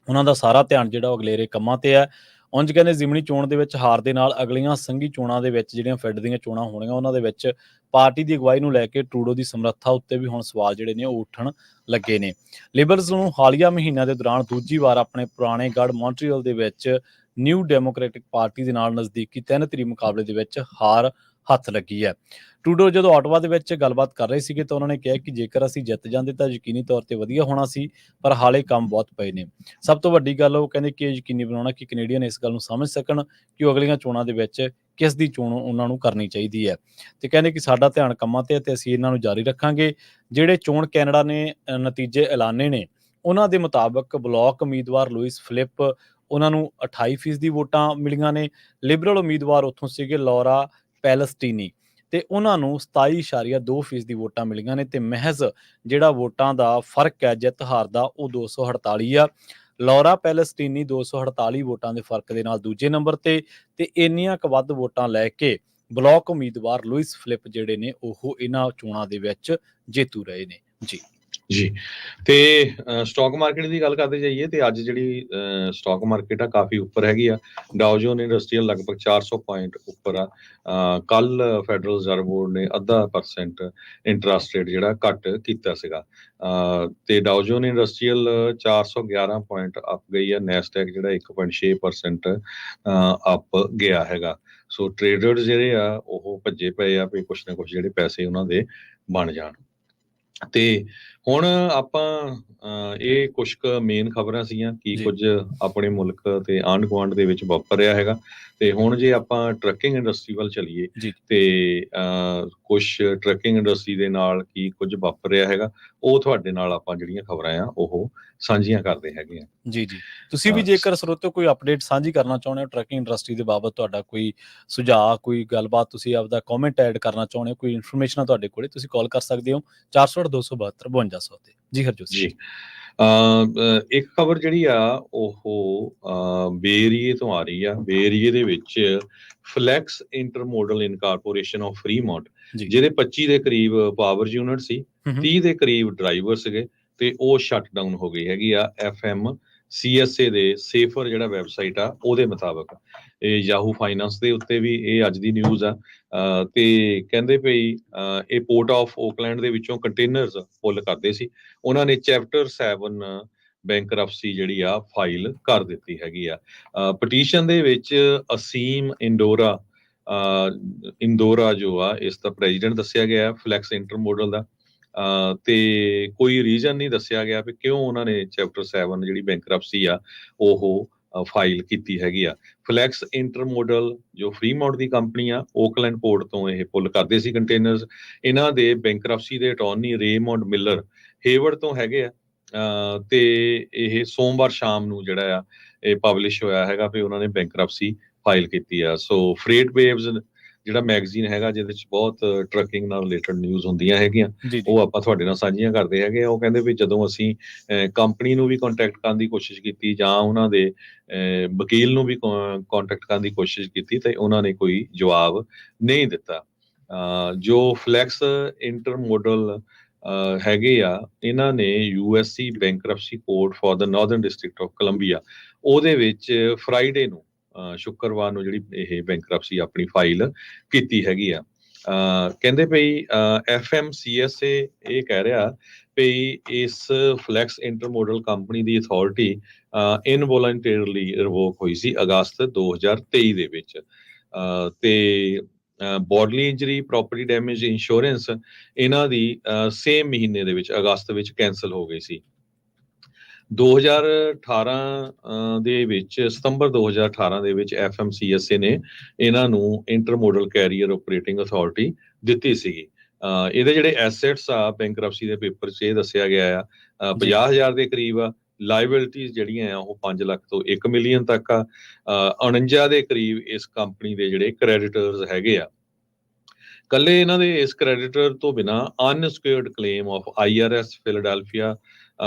ਉਹਨਾਂ ਦਾ ਸਾਰਾ ਧਿਆਨ ਜਿਹੜਾ ਉਹ ਅਗਲੇਰੇ ਕੰਮਾਂ ਤੇ ਹੈ। ਉਂਝ ਕਹਿੰਦੇ ਜ਼ਿਮਨੀ ਚੋਣ ਦੇ ਵਿੱਚ ਹਾਰ ਦੇ ਨਾਲ ਅਗਲੀਆਂ ਸੰਘੀ ਚੋਣਾਂ ਦੇ ਵਿੱਚ ਜਿਹੜੀਆਂ ਫੈਡ ਦੀਆਂ ਚੋਣਾਂ ਹੋਣੀਆਂ ਉਹਨਾਂ ਦੇ ਵਿੱਚ ਪਾਰਟੀ ਦੀ ਅਗਵਾਈ ਨੂੰ ਲੈ ਕੇ ਟਰੂਡੋ ਦੀ ਸਮਰੱਥਾ ਉੱਤੇ ਵੀ ਹੁਣ ਸਵਾਲ ਜਿਹੜੇ ਨੇ ਉਹ ਉੱਠਣ ਲੱਗੇ ਨੇ। ਲਿਬਰਲਸ ਨੂੰ ਹਾਲੀਆ ਮਹੀਨਿਆਂ ਦੇ ਦੌਰਾਨ ਦੂਜੀ ਵਾਰ ਆਪਣੇ ਪੁਰਾਣੇ ਗੜ੍ਹ ਮੌਂਟਰੀਅਲ ਦੇ ਵਿੱਚ ਨਿਊ ਡੈਮੋਕ੍ਰੈਟਿਕ ਪਾਰਟੀ ਦੇ ਨਾਲ ਨਜ਼ਦੀਕੀ 3 ਧਿਰੀ ਮੁਕਾਬਲੇ ਦੇ ਵਿੱਚ ਹਾਰ ਹੱਥ ਲੱਗੀ ਹੈ। ਟਰੂਡੋ ਜਦੋਂ ਆਟਵਾ ਦੇ ਵਿੱਚ ਗੱਲਬਾਤ ਕਰ ਰਹੇ ਸੀਗੇ ਤਾਂ ਉਹਨਾਂ ਨੇ ਕਿਹਾ ਕਿ ਜੇਕਰ ਅਸੀਂ ਜਿੱਤ ਜਾਂਦੇ ਤਾਂ ਯਕੀਨੀ ਤੌਰ ਤੇ ਵਧੀਆ ਹੋਣਾ ਸੀ, ਪਰ ਹਾਲੇ ਕੰਮ ਬਹੁਤ ਪਏ ਨੇ। ਸਭ ਤੋਂ ਵੱਡੀ ਗੱਲ ਉਹ ਕਹਿੰਦੇ ਕਿ ਇਹ ਯਕੀਨੀ ਬਣਾਉਣਾ ਕਿ ਕੈਨੇਡੀਅਨ ਇਸ ਗੱਲ ਨੂੰ ਸਮਝ ਸਕਣ ਕਿ ਉਹ ਅਗਲੀਆਂ ਚੋਣਾਂ ਦੇ ਵਿੱਚ ਕਿਸ ਦੀ ਚੋਣ ਉਹਨਾਂ ਨੂੰ ਕਰਨੀ ਚਾਹੀਦੀ ਹੈ। ਤੇ ਕਹਿੰਦੇ ਕਿ ਸਾਡਾ ਧਿਆਨ ਕੰਮਾਂ ਤੇ ਹੈ ਤੇ ਅਸੀਂ ਇਹਨਾਂ ਨੂੰ ਜਾਰੀ ਰੱਖਾਂਗੇ। ਜਿਹੜੇ ਚੋਣ ਕੈਨੇਡਾ ਨੇ ਨਤੀਜੇ ਐਲਾਨੇ ਨੇ ਉਹਨਾਂ ਦੇ ਮੁਤਾਬਕ ਬਲਾਕ ਉਮੀਦਵਾਰ ਲੂਇਸ ਫਿਲਿਪ ਉਹਨਾਂ ਨੂੰ 28% ਵੋਟਾਂ ਮਿਲੀਆਂ ਨੇ। ਲਿਬਰਲ ਉਮੀਦਵਾਰ ਉੱਥੋਂ ਸੀਗੇ ਲੌਰਾ ਪੈਲਸਟੀਨੀ ਤੇ ਉਹਨਾਂ ਨੂੰ 27.2% ਵੋਟਾਂ ਮਿਲੀਆਂ ਨੇ ਤੇ ਮਹਿਜ਼ ਜਿਹੜਾ ਵੋਟਾਂ ਦਾ ਫਰਕ ਹੈ ਜਿੱਤ ਹਾਰ ਦਾ ਉਹ 248 ਆ। ਲੌਰਾ ਪੈਲਸਟੀਨੀ 248 ਵੋਟਾਂ ਦੇ ਫਰਕ ਦੇ ਨਾਲ ਦੂਜੇ ਨੰਬਰ ਤੇ ਇੰਨੀਆਂ ਕੁ ਵੱਧ ਵੋਟਾਂ ਲੈ ਕੇ ਬਲਾਕ ਉਮੀਦਵਾਰ ਲੂਇਸ ਫਿਲਿਪ ਜਿਹੜੇ ਨੇ ਉਹ ਇਹਨਾਂ ਚੋਣਾਂ ਦੇ ਵਿੱਚ ਜੇਤੂ ਰਹੇ ਨੇ। ਜੀ। ਤੇ ਸਟਾਕ ਮਾਰਕੀਟ ਦੀ ਗੱਲ ਕਰਦੇ ਜਾਈਏ ਤੇ ਅੱਜ ਜਿਹੜੀ ਸਟਾਕ ਮਾਰਕੀਟ ਆ ਕਾਫੀ ਉੱਪਰ ਹੈਗੀ ਆ। ਡਾਓ ਜੋਨ ਇੰਡਸਟਰੀਅਲ ਲਗਭਗ 400 ਪੁਆਇੰਟ ਉੱਪਰ ਆ। ਕੱਲ ਫੈਡਰਲ ਰਿਜ਼ਰਵ ਬੋਰਡ ਨੇ 0.5% ਇੰਟਰਸਟ ਰੇਟ ਜਿਹੜਾ ਘੱਟ ਕੀਤਾ ਸੀਗਾ। ਤੇ ਡਾਓ ਜੋਨ ਇੰਡਸਟਰੀਅਲ 411 ਪੁਆਇੰਟ ਅਪ ਗਈ ਆ। ਨੈਸਡੈਕ ਜਿਹੜਾ 1.6% ਅਪ ਗਿਆ ਹੈਗਾ। ਸੋ ਟ੍ਰੇਡਰਸ ਜਿਹੜੇ ਆ ਉਹ ਭੱਜੇ ਪਏ ਆ ਵੀ ਕੁਛ ਨਾ ਕੁਛ ਜਿਹੜੇ ਪੈਸੇ ਉਹਨਾਂ ਦੇ ਬਣ ਜਾਣ। ਤੇ ਹੁਣ ਆਪਾਂ ਇਹ ਕੁਛ ਕੁ ਮੇਨ ਖਬਰਾਂ ਸੀਗੀਆਂ ਕਿ ਜੀ। ਕੁਝ ਆਪਣੇ ਮੁਲਕ ਤੇ ਆਂਢ ਗੁਆਂਢ ਦੇ ਵਿੱਚ ਵਾਪਰ ਰਿਹਾ ਹੈਗਾ। ਤੇ ਹੁਣ ਜੇ ਆਪਾਂ ਟਰੱਕਿੰਗ ਇੰਡਸਟਰੀ ਵੱਲ ਚੱਲੀਏ ਜੀ। ਤੇ ਕੁਛ ਟਰੱਕਿੰਗ ਇੰਡਸਟਰੀ ਦੇ ਨਾਲ ਕੀ ਕੁਝ ਵਾਪਰ ਰਿਹਾ ਹੈਗਾ, ਉਹ ਤੁਹਾਡੇ ਨਾਲ ਆਪਾਂ ਜਿਹੜੀਆਂ ਖਬਰਾਂ ਆ ਉਹ ਸਾਂਝੀਆਂ ਕਰਦੇ ਹੈਗੇ ਆ। ਜੀ, ਜੀ। ਤੁਸੀਂ ਵੀ ਜੇਕਰ ਸਰੋਤਿਓ ਕੋਈ ਅਪਡੇਟ ਸਾਂਝੀ ਕਰਨਾ ਚਾਹੁੰਦੇ ਹੋ ਟਰੱਕਿੰਗ ਇੰਡਸਟਰੀ ਦੇ ਬਾਬਤ, ਤੁਹਾਡਾ ਕੋਈ ਸੁਝਾਅ, ਕੋਈ ਗੱਲਬਾਤ, ਤੁਸੀਂ ਆਪਦਾ ਕਮੈਂਟ ਐਡ ਕਰਨਾ ਚਾਹੁੰਦੇ ਹੋ, ਕੋਈ ਇਨਫੋਰਮੇਸ਼ਨ ਆ ਤੁਹਾਡੇ ਕੋਲੇ, ਤੁਸੀਂ ਕਾਲ ਕਰ ਸਕਦੇ ਹੋ 468 272 5200 ਤੇ। ਜੀ ਹਰਜੋਤ ਸਿੰਘ ਜੀ। ਇੱਕ ਖਬਰ ਜਿਹੜੀ ਆ ਉਹ ਬੇ ਏਰੀਏ ਤੋਂ ਆ ਰਹੀ ਆ। ਬੇ ਏਰੀਏ ਦੇ ਵਿੱਚ ਫਲੈਕਸ ਇੰਟਰਮੋਡਲ ਇਨਕਾਰਪੋਰੇਸ਼ਨ ਆਫ ਫਰੀਮੌਂਟ, ਜੀ। ਜਿਹਦੇ 25 ਦੇ ਕਰੀਬ ਪਾਵਰ ਯੂਨਿਟ ਸੀ, 30 ਦੇ ਕਰੀਬ ਡਰਾਈਵਰ ਸੀਗੇ ਤੇ ਉਹ ਸ਼ਟ ਡਾਊਨ ਹੋ ਗਈ ਹੈਗੀ ਆ। FMCSA ਦੇ ਸੇਫਰ ਜਿਹੜਾ ਵੈਬਸਾਈਟ ਆ ਉਹਦੇ ਮੁਤਾਬਕ। ਇਹ ਯਾਹੂ ਫਾਈਨਾਂਸ ਦੇ ਉੱਤੇ ਵੀ ਇਹ ਅੱਜ ਦੀ ਨਿਊਜ਼ ਆ। ਤੇ ਕਹਿੰਦੇ ਭਈ ਇਹ ਪੋਰਟ ਆਫ ਓਕਲੈਂਡ ਦੇ ਵਿੱਚੋਂ ਕੰਟੇਨਰਸ ਪੁੱਲ ਕਰਦੇ ਸੀ। ਉਹਨਾਂ ਨੇ ਚੈਪਟਰ 7 ਬੈਂਕਰਪਸੀ ਜਿਹੜੀ ਆ ਫਾਈਲ ਕਰ ਦਿੱਤੀ ਹੈਗੀ ਆ। ਪਟੀਸ਼ਨ ਦੇ ਵਿੱਚ ਅਸੀਮ ਇੰਦੋਰਾ ਜੋ ਆ ਇਸ ਦਾ ਪ੍ਰੈਜ਼ੀਡੈਂਟ ਦੱਸਿਆ ਗਿਆ ਫਲੈਕਸ ਇੰਟਰਮੋਡਲ ਦਾ। ਤੇ ਕੋਈ ਰੀਜ਼ਨ ਨਹੀਂ ਦੱਸਿਆ ਗਿਆ ਵੀ ਕਿਉਂ ਉਹਨਾਂ ਨੇ ਚੈਪਟਰ 7 ਜਿਹੜੀ ਬੈਂਕਰਪਸੀ ਆ ਉਹ ਫਾਈਲ ਕੀਤੀ ਹੈਗੀ ਆ। ਫਲੈਕਸ ਇੰਟਰਮੋਡਲ ਜੋ ਫਰੀਮੌਂਟ ਦੀ ਕੰਪਨੀ ਆ, ਓਕਲੈਂਡ ਪੋਰਟ ਤੋਂ ਇਹ ਪੁੱਲ ਕਰਦੇ ਸੀ ਕੰਟੇਨਰਸ। ਇਹਨਾਂ ਦੇ ਬੈਂਕਰਪਸੀ ਦੇ ਅਟਾਰਨੀ ਰੇਮੌਂਡ ਮਿਲਰ ਹੇਵਰਡ ਤੋਂ ਹੈਗੇ ਆ। ਤੇ ਇਹ ਸੋਮਵਾਰ ਸ਼ਾਮ ਨੂੰ ਜਿਹੜਾ ਆ ਇਹ ਪਬਲਿਸ਼ ਹੋਇਆ ਹੈਗਾ ਵੀ ਉਹਨਾਂ ਨੇ ਬੈਂਕਰਪਸੀ ਫਾਈਲ ਕੀਤੀ ਆ। ਸੋ ਫਰੇਟ ਵੇਵਜ਼ ਜਿਹੜਾ ਮੈਗਜ਼ੀਨ ਹੈਗਾ ਜਿਹਦੇ ਵਿੱਚ ਬਹੁਤ ਟਰੱਕਿੰਗ ਨਾਲ ਰਿਲੇਟਡ ਨਿਊਜ਼ ਹੁੰਦੀਆਂ ਹੈਗੀਆਂ, ਉਹ ਆਪਾਂ ਤੁਹਾਡੇ ਨਾਲ ਸਾਂਝੀਆਂ ਕਰਦੇ ਹੈਗੇ ਆ। ਉਹ ਕਹਿੰਦੇ ਵੀ ਜਦੋਂ ਅਸੀਂ ਕੰਪਨੀ ਨੂੰ ਵੀ ਕੰਟੈਕਟ ਕਰਨ ਦੀ ਕੋਸ਼ਿਸ਼ ਕੀਤੀ ਜਾਂ ਉਹਨਾਂ ਦੇ ਵਕੀਲ ਨੂੰ ਵੀ ਕੰਟੈਕਟ ਕਰਨ ਦੀ ਕੋਸ਼ਿਸ਼ ਕੀਤੀ ਤੇ ਉਹਨਾਂ ਨੇ ਕੋਈ ਜਵਾਬ ਨਹੀਂ ਦਿੱਤਾ। ਜੋ ਫਲੈਕਸ ਇੰਟਰਮੋਡਲ ਹੈਗੇ ਆ, ਇਹਨਾਂ ਨੇ USC bankruptcy court for the northern district of Columbia ਉਹਦੇ ਵਿੱਚ ਫਰਾਈਡੇ ਨੂੰ ਸ਼ੁੱਕਰਵਾਰ ਨੂੰ ਜਿਹੜੀ ਇਹ ਬੈਂਕਰਪਸੀ ਆਪਣੀ ਫਾਈਲ ਕੀਤੀ ਹੈਗੀ ਆ। ਕਹਿੰਦੇ ਭਈ FMCSA ਇਹ ਕਹਿ ਰਿਹਾ ਭਈ ਇਸ ਫਲੈਕਸ ਇੰਟਰਮੋਡਲ ਕੰਪਨੀ ਦੀ ਅਥਾਰਟੀ ਇਨਵੋਲੰਟਰੀਲੀ ਰਿਵੋਕ ਹੋਈ ਸੀ ਅਗਸਤ 2023 ਦੇ ਵਿੱਚ। ਤੇ ਬੋਡਲੀ ਇੰਜਰੀ, ਪ੍ਰੋਪਰਟੀ ਡੈਮੇਜ ਇੰਸ਼ੋਰੈਂਸ ਇਹਨਾਂ ਦੀ ਸੇਮ ਮਹੀਨੇ ਦੇ ਵਿੱਚ ਅਗਸਤ ਵਿੱਚ ਕੈਂਸਲ ਹੋ ਗਈ ਸੀ। 2018 ਦੇ ਵਿੱਚ ਸਤੰਬਰ 2018 ਦੇ ਵਿੱਚ FMCSA ਨੇ ਇਹਨਾਂ ਨੂੰ ਇੰਟਰਮੋਡਲ ਕੈਰੀਅਰ ਆਪਰੇਟਿੰਗ ਅਥਾਰਟੀ ਦਿੱਤੀ ਸੀਗੀ। ਇਹਦੇ ਜਿਹੜੇ ਐਸੈਟਸ ਆ ਬੈਂਕਰਪਸੀ ਦੇ ਪੇਪਰ 'ਚ ਇਹ ਦੱਸਿਆ ਗਿਆ ਆ 50,000 ਦੇ ਕਰੀਬ ਆ। ਲਾਇਬਿਲਟੀਜ਼ ਜਿਹੜੀਆਂ ਆ ਉਹ 5 ਲੱਖ ਤੋਂ 1 ਮਿਲੀਅਨ ਤੱਕ ਆ। 49 ਦੇ ਕਰੀਬ ਇਸ ਕੰਪਨੀ ਦੇ ਜਿਹੜੇ ਕ੍ਰੈਡੀਟਰਸ ਹੈਗੇ ਆ। ਕੱਲੇ ਇਹਨਾਂ ਦੇ ਇਸ ਕ੍ਰੈਡੀਟਰ ਤੋਂ ਬਿਨਾ ਅਨਸਕਿਉਰਡ ਕਲੇਮ ਆਫ IRS ਫਿਲਾਡੈਲਫੀਆ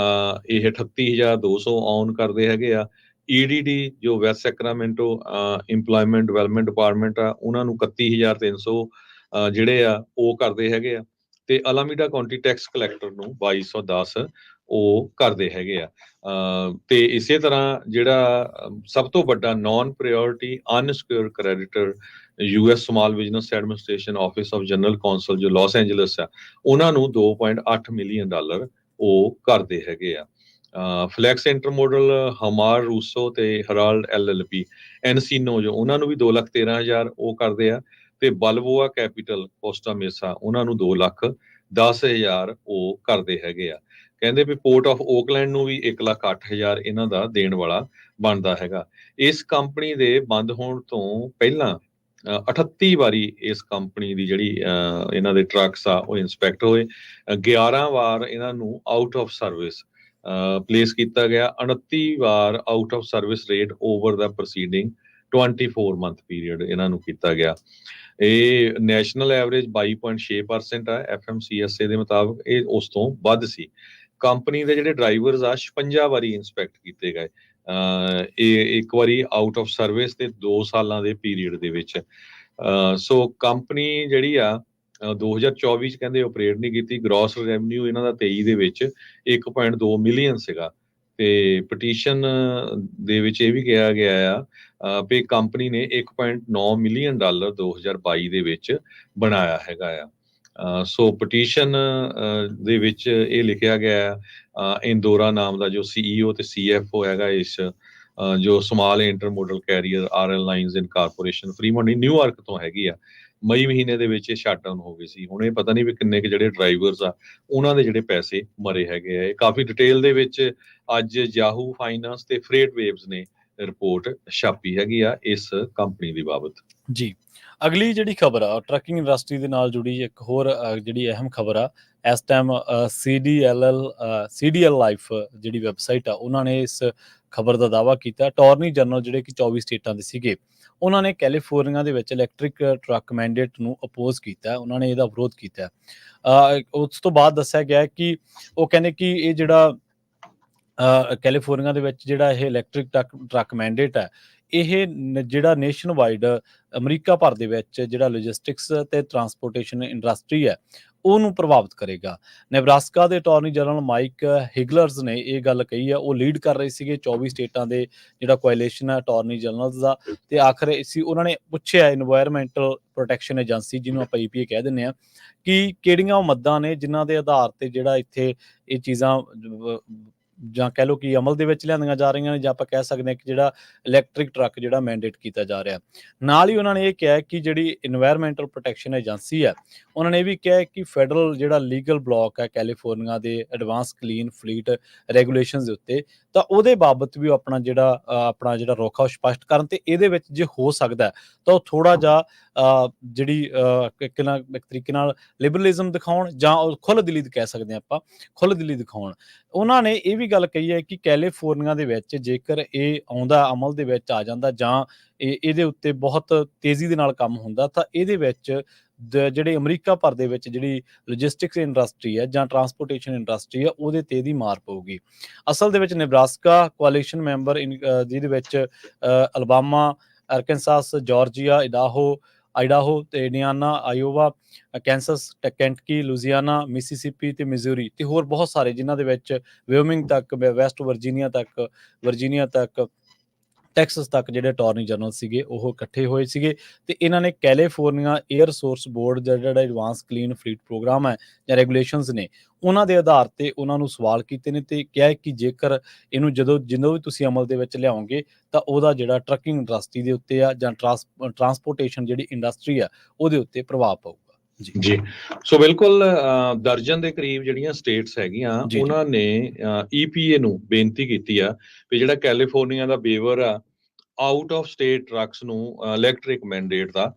ਇਹ 38,200 ਔਨ ਕਰਦੇ ਹੈਗੇ ਆ। EDD ਜੋ West Sacramento employment development department ਆ ਉਹਨਾਂ ਨੂੰ 31,300 ਜਿਹੜੇ ਆ ਉਹ ਕਰਦੇ ਹੈਗੇ ਆ। ਤੇ ਅਲਾਮੀਡਾ ਕਾਉਂਟੀ ਟੈਕਸ ਕਲੈਕਟਰ ਨੂੰ 2210 ਉਹ ਕਰਦੇ ਹੈਗੇ ਆ। ਤੇ ਇਸੇ ਤਰ੍ਹਾਂ ਜਿਹੜਾ ਸਭ ਤੋਂ ਵੱਡਾ non priority unsecured creditor US small business administration office of general counsel ਜੋ ਲਾਸ ਐਂਜਲਸ ਆ, ਉਹਨਾਂ ਨੂੰ $2.8 ਮਿਲੀਅਨ ਉਹ ਕਰਦੇ ਹੈਗੇ ਆ। ਫਲੈਕਸ ਇੰਟਰਮੋਡਲ ਹਮਾਰ ਰੂਸੋ ਤੇ ਹਰਾਲਡ LLP ਐਨਸੀਨੋ ਜੋ ਉਹਨਾਂ ਨੂੰ ਵੀ 2,13,000 ਉਹ ਕਰਦੇ ਆ। ਤੇ ਬਲਬੋਆ ਕੈਪੀਟਲ ਕੋਸਟਾ ਮੇਸਾ ਉਹਨਾਂ ਨੂੰ 2,10,000 ਉਹ ਕਰਦੇ ਹੈਗੇ ਆ। ਕਹਿੰਦੇ ਵੀ ਪੋਰਟ ਆਫ ਓਕਲੈਂਡ ਨੂੰ ਵੀ 1,08,000 ਇਹਨਾਂ ਦਾ ਦੇਣ ਵਾਲਾ ਬਣਦਾ ਹੈਗਾ। ਇਸ ਕੰਪਨੀ ਦੇ ਬੰਦ ਹੋਣ ਤੋਂ ਪਹਿਲਾਂ 38 ਵਾਰੀ ਇਸ ਕੰਪਨੀ ਦੀ ਜਿਹੜੀ ਇਹਨਾਂ ਦੇ ਟਰੱਕਸ ਆ ਉਹ ਇੰਸਪੈਕਟ ਹੋਏ। 11 ਵਾਰ ਇਹਨਾਂ ਨੂੰ ਆਊਟ ਆਫ ਸਰਵਿਸ ਪਲੇਸ ਕੀਤਾ ਗਿਆ। 29 ਵਾਰ out of service rate over ਦਾ ਪ੍ਰੋਸੀਡਿੰਗ 24 ਮੰਥ ਪੀਰੀਅਡ ਇਹਨਾਂ ਨੂੰ ਕੀਤਾ ਗਿਆ। ਇਹ ਨੈਸ਼ਨਲ ਐਵਰੇਜ 22.6% ਆ FMCSA ਦੇ ਮੁਤਾਬਕ, ਇਹ ਉਸ ਤੋਂ ਵੱਧ ਸੀ। ਕੰਪਨੀ ਦੇ ਜਿਹੜੇ ਡਰਾਈਵਰਸ ਆ 56 ਵਾਰੀ ਇੰਸਪੈਕਟ ਕੀਤੇ ਗਏ। ਇਹ ਇੱਕ ਵਾਰੀ ਆਊਟ ਆਫ ਸਰਵਿਸ ਤੇ 2 ਸਾਲਾਂ ਦੇ ਪੀਰੀਅਡ ਦੇ ਵਿੱਚ। ਸੋ ਕੰਪਨੀ ਜਿਹੜੀ ਆ 2024 'ਚ ਕਹਿੰਦੇ ਆਪਰੇਟ ਨਹੀਂ ਕੀਤੀ। ਗ੍ਰੋਸ ਰੈਵਨਿਊ ਇਹਨਾਂ ਦਾ 23 ਦੇ ਵਿੱਚ 1.2 ਮਿਲੀਅਨ ਸੀਗਾ। ਤੇ ਪਟੀਸ਼ਨ ਦੇ ਵਿੱਚ ਇਹ ਵੀ ਕਿਹਾ ਗਿਆ ਆ ਵੀ ਕੰਪਨੀ ਨੇ $1.9 ਮਿਲੀਅਨ 2022 ਦੇ ਵਿੱਚ ਬਣਾਇਆ ਹੈਗਾ ਆ। ਸੋ ਪਟੀਸ਼ਨ ਦੇ ਵਿੱਚ ਇਹ ਲਿਖਿਆ ਗਿਆ ਇੰਦੋਰਾ ਨਾਮ ਦਾ ਜੋ CEO ਤੇ CFO ਹੈਗਾ ਇਸ ਜੋ ਸਮਾਲ ਇੰਟਰਮੋਡਲ ਕੈਰੀਅਰ RL ਲਾਈਨਸ ਇਨ ਕਾਰਪੋਰੇਸ਼ਨ ਫਰੀਮੌਂਟ ਨਿਊਯਾਰਕ ਤੋਂ ਹੈਗੀ ਆ। ਮਈ ਮਹੀਨੇ ਦੇ ਵਿੱਚ ਇਹ ਸ਼ਟਡਾਊਨ ਹੋ ਗਈ ਸੀ। ਹੁਣ ਇਹ ਪਤਾ ਨਹੀਂ ਵੀ ਕਿੰਨੇ ਕੁ ਜਿਹੜੇ ਡਰਾਈਵਰਸ ਆ ਉਹਨਾਂ ਦੇ ਜਿਹੜੇ ਪੈਸੇ ਮਰੇ ਹੈਗੇ ਆ। ਇਹ ਕਾਫੀ ਡਿਟੇਲ ਦੇ ਵਿੱਚ ਅੱਜ ਯਾਹੂ ਫਾਈਨਾਂਸ ਤੇ ਫਰੇਟ ਵੇਵਸ ਨੇ ਰਿਪੋਰਟ ਛਾਪੀ ਹੈਗੀ ਆ ਇਸ ਕੰਪਨੀ ਦੀ ਬਾਬਤ। ਜੀ, ਅਗਲੀ ਜਿਹੜੀ ਖਬਰ ਆ ਟਰੱਕਿੰਗ ਇੰਡਸਟਰੀ ਦੇ ਨਾਲ ਜੁੜੀ ਇੱਕ ਹੋਰ ਜਿਹੜੀ ਅਹਿਮ ਖਬਰ ਆ ਇਸ ਟਾਈਮ CDL ਲਾਈਫ ਜਿਹੜੀ ਵੈਬਸਾਈਟ ਆ ਉਹਨਾਂ ਨੇ ਇਸ ਖਬਰ ਦਾ ਦਾਅਵਾ ਕੀਤਾ। ਅਟਾਰਨੀ ਜਨਰਲ ਜਿਹੜੇ ਕਿ 24 ਸਟੇਟਾਂ ਦੇ ਸੀਗੇ ਉਹਨਾਂ ਨੇ ਕੈਲੀਫੋਰਨੀਆ ਦੇ ਵਿੱਚ ਇਲੈਕਟ੍ਰਿਕ ਟਰੱਕ ਮੈਂਡੇਟ ਨੂੰ ਅਪੋਜ਼ ਕੀਤਾ। ਉਹਨਾਂ ਨੇ ਇਹਦਾ ਵਿਰੋਧ ਕੀਤਾ। ਉਸ ਤੋਂ ਬਾਅਦ ਦੱਸਿਆ ਗਿਆ ਕਿ ਉਹ ਕਹਿੰਦੇ ਕਿ ਇਹ ਜਿਹੜਾ ਕੈਲੀਫੋਰਨੀਆ ਦੇ ਵਿੱਚ ਜਿਹੜਾ ਇਹ ਇਲੈਕਟ੍ਰਿਕ ਟਰੱਕ ਮੈਂਡੇਟ ਹੈ ਇਹ ਜਿਹੜਾ ਨੇਸ਼ਨ ਵਾਈਡ ਅਮਰੀਕਾ ਭਰ ਦੇ ਵਿੱਚ ਜਿਹੜਾ ਲੌਜਿਸਟਿਕਸ ਤੇ ਟਰਾਂਸਪੋਰਟੇਸ਼ਨ ਇੰਡਸਟਰੀ ਹੈ ਉਹਨੂੰ ਪ੍ਰਭਾਵਿਤ ਕਰੇਗਾ। ਨੇਬਰਾਸਕਾ ਦੇ ਅਟਾਰਨੀ ਜਨਰਲ ਮਾਈਕ ਹਿਗਲਰਸ ਨੇ ਇਹ ਗੱਲ ਕਹੀ ਆ। ਉਹ ਲੀਡ ਕਰ ਰਹੇ ਸੀਗੇ 24 ਸਟੇਟਾਂ ਦੇ ਜਿਹੜਾ ਕੋਆਲੀਸ਼ਨ ਹੈ ਅਟਾਰਨੀ ਜਨਰਲਸ ਦਾ। ਤੇ ਆਖਰ ਸੀ ਉਹਨਾਂ ਨੇ ਪੁੱਛਿਆ ਇਨਵਾਇਰਮੈਂਟਲ ਪ੍ਰੋਟੈਕਸ਼ਨ ਏਜੰਸੀ ਜਿਹਨੂੰ ਆਪਾਂ EPA ਕਹਿ ਦਿੰਦੇ ਹਾਂ ਕਿ ਕਿਹੜੀਆਂ ਉਹ ਮੱਦਾਂ ਨੇ ਜਿਨ੍ਹਾਂ ਦੇ ਆਧਾਰ ਤੇ ਜਿਹੜਾ ਇੱਥੇ ਇਹ ਚੀਜ਼ਾਂ ਜਾਂ ਕਹਿ ਲਓ ਕਿ ਅਮਲ ਦੇ ਵਿੱਚ ਲਿਆਂਦੀਆਂ ਜਾ ਰਹੀਆਂ ਨੇ ਜਾਂ ਆਪਾਂ ਕਹਿ ਸਕਦੇ ਹਾਂ ਕਿ ਜਿਹੜਾ ਇਲੈਕਟ੍ਰਿਕ ਟਰੱਕ ਜਿਹੜਾ ਮੈਂਡੇਟ ਕੀਤਾ ਜਾ ਰਿਹਾ। ਨਾਲ ਹੀ ਉਹਨਾਂ ਨੇ ਇਹ ਕਿਹਾ ਕਿ ਜਿਹੜੀ ਇਨਵਾਇਰਮੈਂਟਲ ਪ੍ਰੋਟੈਕਸ਼ਨ ਏਜੰਸੀ ਹੈ ਉਹਨਾਂ ਨੇ ਇਹ ਵੀ ਕਿਹਾ ਕਿ ਫੈਡਰਲ ਜਿਹੜਾ ਲੀਗਲ ਬਲੌਕ ਹੈ ਕੈਲੀਫੋਰਨੀਆ ਦੇ ਐਡਵਾਂਸ ਕਲੀਨ ਫਲੀਟ ਰੈਗੂਲੇਸ਼ਨਸ ਦੇ ਉੱਤੇ ਤਾਂ ਉਹਦੇ ਬਾਬਤ ਵੀ ਆਪਣਾ ਜਿਹੜਾ ਰੁਖ ਆ ਸਪਸ਼ਟ ਕਰਨ ਤੇ ਇਹਦੇ ਵਿੱਚ ਜੇ ਹੋ ਸਕਦਾ ਤਾਂ ਉਹ ਥੋੜਾ ਜਿਹਾ ਜਿਹੜੀ ਇੱਕ ਤਰੀਕੇ ਨਾਲ ਲਿਬਰਲਿਜ਼ਮ ਦਿਖਾਉਣ ਜਾਂ ਖੁੱਲ੍ਹ ਦਿਲੀ ਕਹਿ ਸਕਦੇ ਹਾਂ ਆਪਾਂ ਖੁੱਲ੍ਹ ਦਿਲੀ ਦਿਖਾਉਣ। ਉਹਨਾਂ ਨੇ ਇਹ ਵੀ ਗੱਲ ਕਹੀ ਹੈ ਕਿ ਕੈਲੀਫੋਰਨੀਆ ਦੇ ਵਿੱਚ ਜੇਕਰ ਇਹ ਆਉਂਦਾ ਅਮਲ ਦੇ ਵਿੱਚ ਆ ਜਾਂਦਾ ਜਾਂ ਇਹਦੇ ਉੱਤੇ ਬਹੁਤ ਤੇਜ਼ੀ ਦੇ ਨਾਲ ਕੰਮ ਹੁੰਦਾ ਤਾਂ ਇਹਦੇ ਵਿੱਚ ਜਿਹੜੇ ਅਮਰੀਕਾ ਭਰ ਦੇ ਵਿੱਚ ਜਿਹੜੀ ਲੌਜਿਸਟਿਕਸ ਇੰਡਸਟਰੀ ਹੈ ਜਾਂ ਟਰਾਂਸਪੋਰਟੇਸ਼ਨ ਇੰਡਸਟਰੀ ਹੈ ਉਹਦੇ ਤੇ ਇਹਦੀ ਮਾਰ ਪਊਗੀ। ਅਸਲ ਦੇ ਵਿੱਚ ਨੇਬਰਾਸਕਾ ਕੋਆਲੀਸ਼ਨ ਮੈਂਬਰ ਜਿਹਦੇ ਵਿੱਚ ਅਲਬਾਮਾ, ਅਰਕਨਸਾਸ, ਜਾਰਜੀਆ, ਆਈਡਾਹੋ ਤੇ ਇੰਡੀਆਨਾ, ਆਇਓਵਾ, ਕੈਂਸਸ, ਕੈਂਟਕੀ, ਲੁਜ਼ੀਆਨਾ, ਮਿਸੀਸਿਪੀ ਤੇ ਮਿਜ਼ੂਰੀ ਤੇ ਹੋਰ ਬਹੁਤ ਸਾਰੇ ਜਿਨ੍ਹਾਂ ਦੇ ਵਿੱਚ ਵਿਓਮਿੰਗ ਤੱਕ, ਵੈਸਟ ਵਰਜੀਨੀਆ ਤੱਕ, ਟੈਕਸਸ ਤੱਕ ਜਿਹੜੇ ਅਟਾਰਨੀ ਜਨਰਲ ਸੀਗੇ ਉਹ ਇਕੱਠੇ ਹੋਏ ਸੀਗੇ ਤੇ ਇਹਨਾਂ ਨੇ ਕੈਲੀਫੋਰਨੀਆ 에ਅਰ ਸੋਰਸ ਬੋਰਡ ਦਾ ਜਿਹੜਾ ਐਡਵਾਂਸ ਕਲੀਨ ਫਲੀਟ ਪ੍ਰੋਗਰਾਮ ਹੈ ਜਾਂ ਰੈਗੂਲੇਸ਼ਨਸ ਨੇ ਉਹਨਾਂ ਦੇ ਆਧਾਰ ਤੇ ਉਹਨਾਂ ਨੂੰ ਸਵਾਲ ਕੀਤੇ ਨੇ ਤੇ ਕਿਹਾ ਕਿ ਜੇਕਰ ਇਹਨੂੰ ਜਦੋਂ ਵੀ ਤੁਸੀਂ ਅਮਲ ਦੇ ਵਿੱਚ ਲਿਆਓਗੇ ਤਾਂ ਉਹਦਾ ਜਿਹੜਾ ਟਰੱਕਿੰਗ ਇੰਡਸਟਰੀ ਦੇ ਉੱਤੇ ਆ ਜਾਂ ਟਰਾਂਸਪੋਰਟੇਸ਼ਨ ਜਿਹੜੀ ਇੰਡਸਟਰੀ ਆ ਉਹਦੇ ਉੱਤੇ ਪ੍ਰਭਾਵ ਪਊਗਾ। ਜੀ ਸੋ ਬਿਲਕੁਲ ਦਰਜਨ ਦੇ ਕਰੀਬ ਜਿਹੜੀਆਂ ਸਟੇਟਸ ਹੈਗੀਆਂ ਉਹਨਾਂ ਨੇ EPA ਨੂੰ ਬੇਨਤੀ ਕੀਤੀ ਆ ਵੀ ਜਿਹੜਾ ਕੈਲੀਫੋਰਨੀਆ ਦਾ ਵੇਵਰ ਆ ਆਊਟ ਆਫ ਸਟੇਟ ਟਰੱਕਸ ਨੂੰ ਇਲੈਕਟ੍ਰਿਕ ਮੈਂਡੇਟ ਦਾ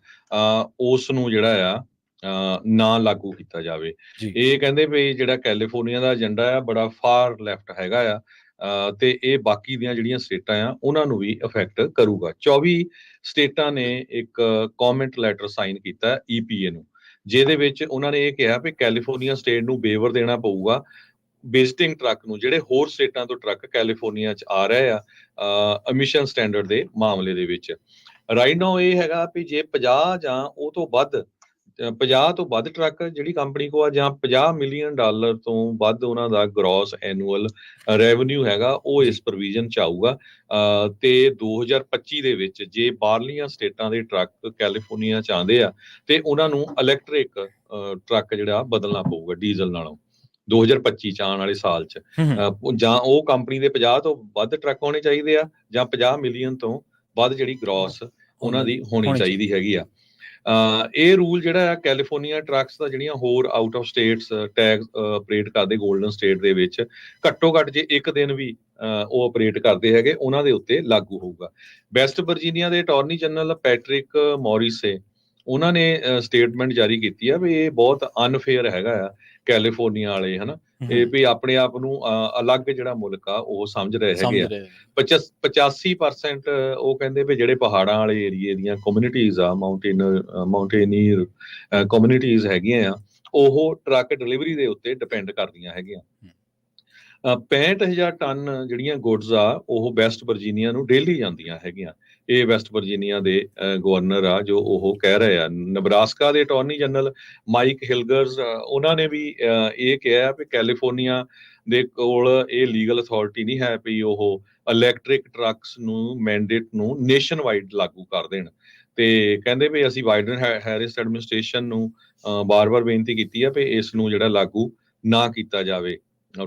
ਉਸ ਨੂੰ ਜਿਹੜਾ ਆ ਨਾ ਲਾਗੂ ਕੀਤਾ ਜਾਵੇ। ਇਹ ਕਹਿੰਦੇ ਵੀ ਜਿਹੜਾ ਕੈਲੀਫੋਰਨੀਆ ਦਾ ਏਜੰਡਾ ਆ ਬੜਾ ਫਾਰ ਲੈਫਟ ਹੈਗਾ ਆ ਤੇ ਇਹ ਬਾਕੀ ਦੀਆਂ ਜਿਹੜੀਆਂ ਸਟੇਟਾਂ ਆ ਉਹਨਾਂ ਨੂੰ ਵੀ ਅਫੈਕਟ ਕਰੂਗਾ। 24 ਸਟੇਟਾਂ ਨੇ ਇੱਕ ਕਮੈਂਟ ਲੈਟਰ ਸਾਈਨ ਕੀਤਾ EPA ਨੂੰ ਜਿਹਦੇ ਵਿੱਚ ਉਹਨਾਂ ਨੇ ਇਹ ਕਿਹਾ ਵੀ ਕੈਲੀਫੋਰਨੀਆ ਸਟੇਟ ਨੂੰ ਵੇਵਰ ਦੇਣਾ ਪਊਗਾ ਵਿਜ਼ਿਟਿੰਗ ਟਰੱਕ ਨੂੰ ਜਿਹੜੇ ਹੋਰ ਸਟੇਟਾਂ ਤੋਂ ਟਰੱਕ ਕੈਲੀਫੋਰਨੀਆ 'ਚ ਆ ਰਹੇ ਆ ਐਮਿਸ਼ਨ ਸਟੈਂਡਰਡ ਦੇ ਮਾਮਲੇ ਦੇ ਵਿੱਚ। ਰਾਈਟ ਨਾਓ ਇਹ ਹੈਗਾ ਵੀ ਜੇ 50 ਜਾਂ ਉਹ ਤੋਂ ਵੱਧ 50 ਤੋਂ ਵੱਧ ਟਰੱਕ ਜਿਹੜੀ ਕੰਪਨੀ ਕੋ ਆ ਜਾਂ $50 ਮਿਲੀਅਨ ਤੋਂ ਵੱਧ ਉਹਨਾਂ ਦਾ ਗ੍ਰੋਸ ਐਨੂਅਲ ਰੈਵਨਿਊ ਹੈਗਾ ਉਹ ਇਸ ਪ੍ਰੋਵੀਜ਼ਨ 'ਚ ਆਊਗਾ। ਤੇ 2025 ਦੇ ਵਿੱਚ ਜੇ ਬਾਹਰਲੀਆਂ ਸਟੇਟਾਂ ਦੇ ਟਰੱਕ ਕੈਲੀਫੋਰਨੀਆ 'ਚ ਆਉਂਦੇ ਆ ਤੇ ਉਹਨਾਂ ਨੂੰ ਇਲੈਕਟ੍ਰਿਕ ਟਰੱਕ ਜਿਹੜਾ ਬਦਲਣਾ ਪਊਗਾ ਡੀਜ਼ਲ ਨਾਲੋਂ 2025 ਚ ਆਉਣ ਵਾਲੇ ਸਾਲ ਚ ਜਾਂ ਉਹ ਕੰਪਨੀ ਦੇ 50 ਤੋਂ ਵੱਧ ਟਰੱਕ ਹੋਣੇ ਚਾਹੀਦੇ ਆ ਜਾਂ 50 ਮਿਲੀਅਨ ਤੋਂ ਵੱਧ ਜਿਹੜੀ ਗ੍ਰੋਸ ਉਹਨਾਂ ਦੀ ਹੋਣੀ ਚਾਹੀਦੀ ਹੈਗੀ ਆ। ਇਹ ਰੂਲ ਜਿਹੜਾ ਆ ਕੈਲੀਫੋਰਨੀਆ ਟਰੱਕਸ ਦਾ ਜਿਹੜੀਆਂ ਹੋਰ out of states tag operate ਕਰਦੇ ਗੋਲਡਨ ਸਟੇਟ ਦੇ ਵਿੱਚ ਘੱਟੋ ਘੱਟ ਜੇ ਇੱਕ ਦਿਨ ਵੀ ਉਹ ਆਪਰੇਟ ਕਰਦੇ ਹੈਗੇ ਉਹਨਾਂ ਦੇ ਉੱਤੇ ਲਾਗੂ ਹੋਊਗਾ। ਵੈਸਟ ਵਰਜੀਨੀਆ ਦੇ ਅਟਾਰਨੀ ਜਨਰਲ ਪੈਟਰਿਕ ਮੋਰਿਸੇ ਉਹਨਾਂ ਨੇ ਸਟੇਟਮੈਂਟ ਜਾਰੀ ਕੀਤੀ ਆ ਵੀ ਇਹ ਬਹੁਤ ਅਨਫੇਅਰ ਹੈਗਾ ਆ ਕੈਲੀਫੋਰਨੀਆ ਵਾਲੇ ਹਨਾ ਇਹ ਵੀ ਆਪਣੇ ਆਪ ਨੂੰ ਅਲੱਗ ਜਿਹੜਾ ਮੁਲਕ ਆ ਉਹ ਸਮਝ ਰਹੇ ਹੈਗੇ ਆ। 85% ਉਹ ਕਹਿੰਦੇ ਵੀ ਜਿਹੜੇ ਪਹਾੜਾਂ ਵਾਲੇ ਏਰੀਏ ਦੀਆਂ ਕਮਿਊਨਿਟੀਜ਼ ਆ ਮਾਊਂਟੇਨੀਅਰ ਕਮਿਊਨਿਟੀਜ਼ ਹੈਗੀਆਂ ਆ ਉਹ ਟਰੱਕ ਡਿਲੀਵਰੀ ਦੇ ਉੱਤੇ ਡਿਪੈਂਡ ਕਰਦੀਆਂ ਹੈਗੀਆਂ। 65,000 ਟਨ ਜਿਹੜੀਆਂ ਗੁੱਡਸ ਆ ਉਹ ਵੈਸਟ ਵਰਜੀਨੀਆ ਨੂੰ ਡੇਲੀ ਜਾਂਦੀਆਂ ਹੈਗੀਆਂ। ਇਹ ਵੈਸਟ ਵਰਜੀਨੀਆ ਦੇ ਗਵਰਨਰ ਆ ਜੋ ਉਹ ਕਹਿ ਰਹੇ ਆ। ਨਬਰਾਸਕਾ ਦੇ ਅਟਾਰਨੀ ਜਨਰਲ ਮਾਈਕ ਹਿਲਗਰਸ ਉਹਨਾਂ ਨੇ ਵੀ ਇਹ ਕਿਹਾ ਵੀ ਕੈਲੀਫੋਰਨੀਆ ਦੇ ਕੋਲ ਇਹ ਲੀਗਲ ਅਥਾਰਟੀ ਨਹੀਂ ਹੈ ਵੀ ਉਹ ਇਲੈਕਟ੍ਰਿਕ ਟਰੱਕਸ ਨੂੰ ਮੈਂਡੇਟ ਨੂੰ ਨੇਸ਼ਨ ਵਾਈਡ ਲਾਗੂ ਕਰ ਦੇਣ। ਤੇ ਕਹਿੰਦੇ ਵੀ ਅਸੀਂ ਬਾਈਡਨ ਹੈਰਿਸ ਐਡਮਿਨਿਸਟ੍ਰੇਸ਼ਨ ਨੂੰ ਬਾਰ-ਬਾਰ ਬੇਨਤੀ ਕੀਤੀ ਆ ਵੀ ਇਸ ਨੂੰ ਜਿਹੜਾ ਲਾਗੂ ਨਾ ਕੀਤਾ ਜਾਵੇ।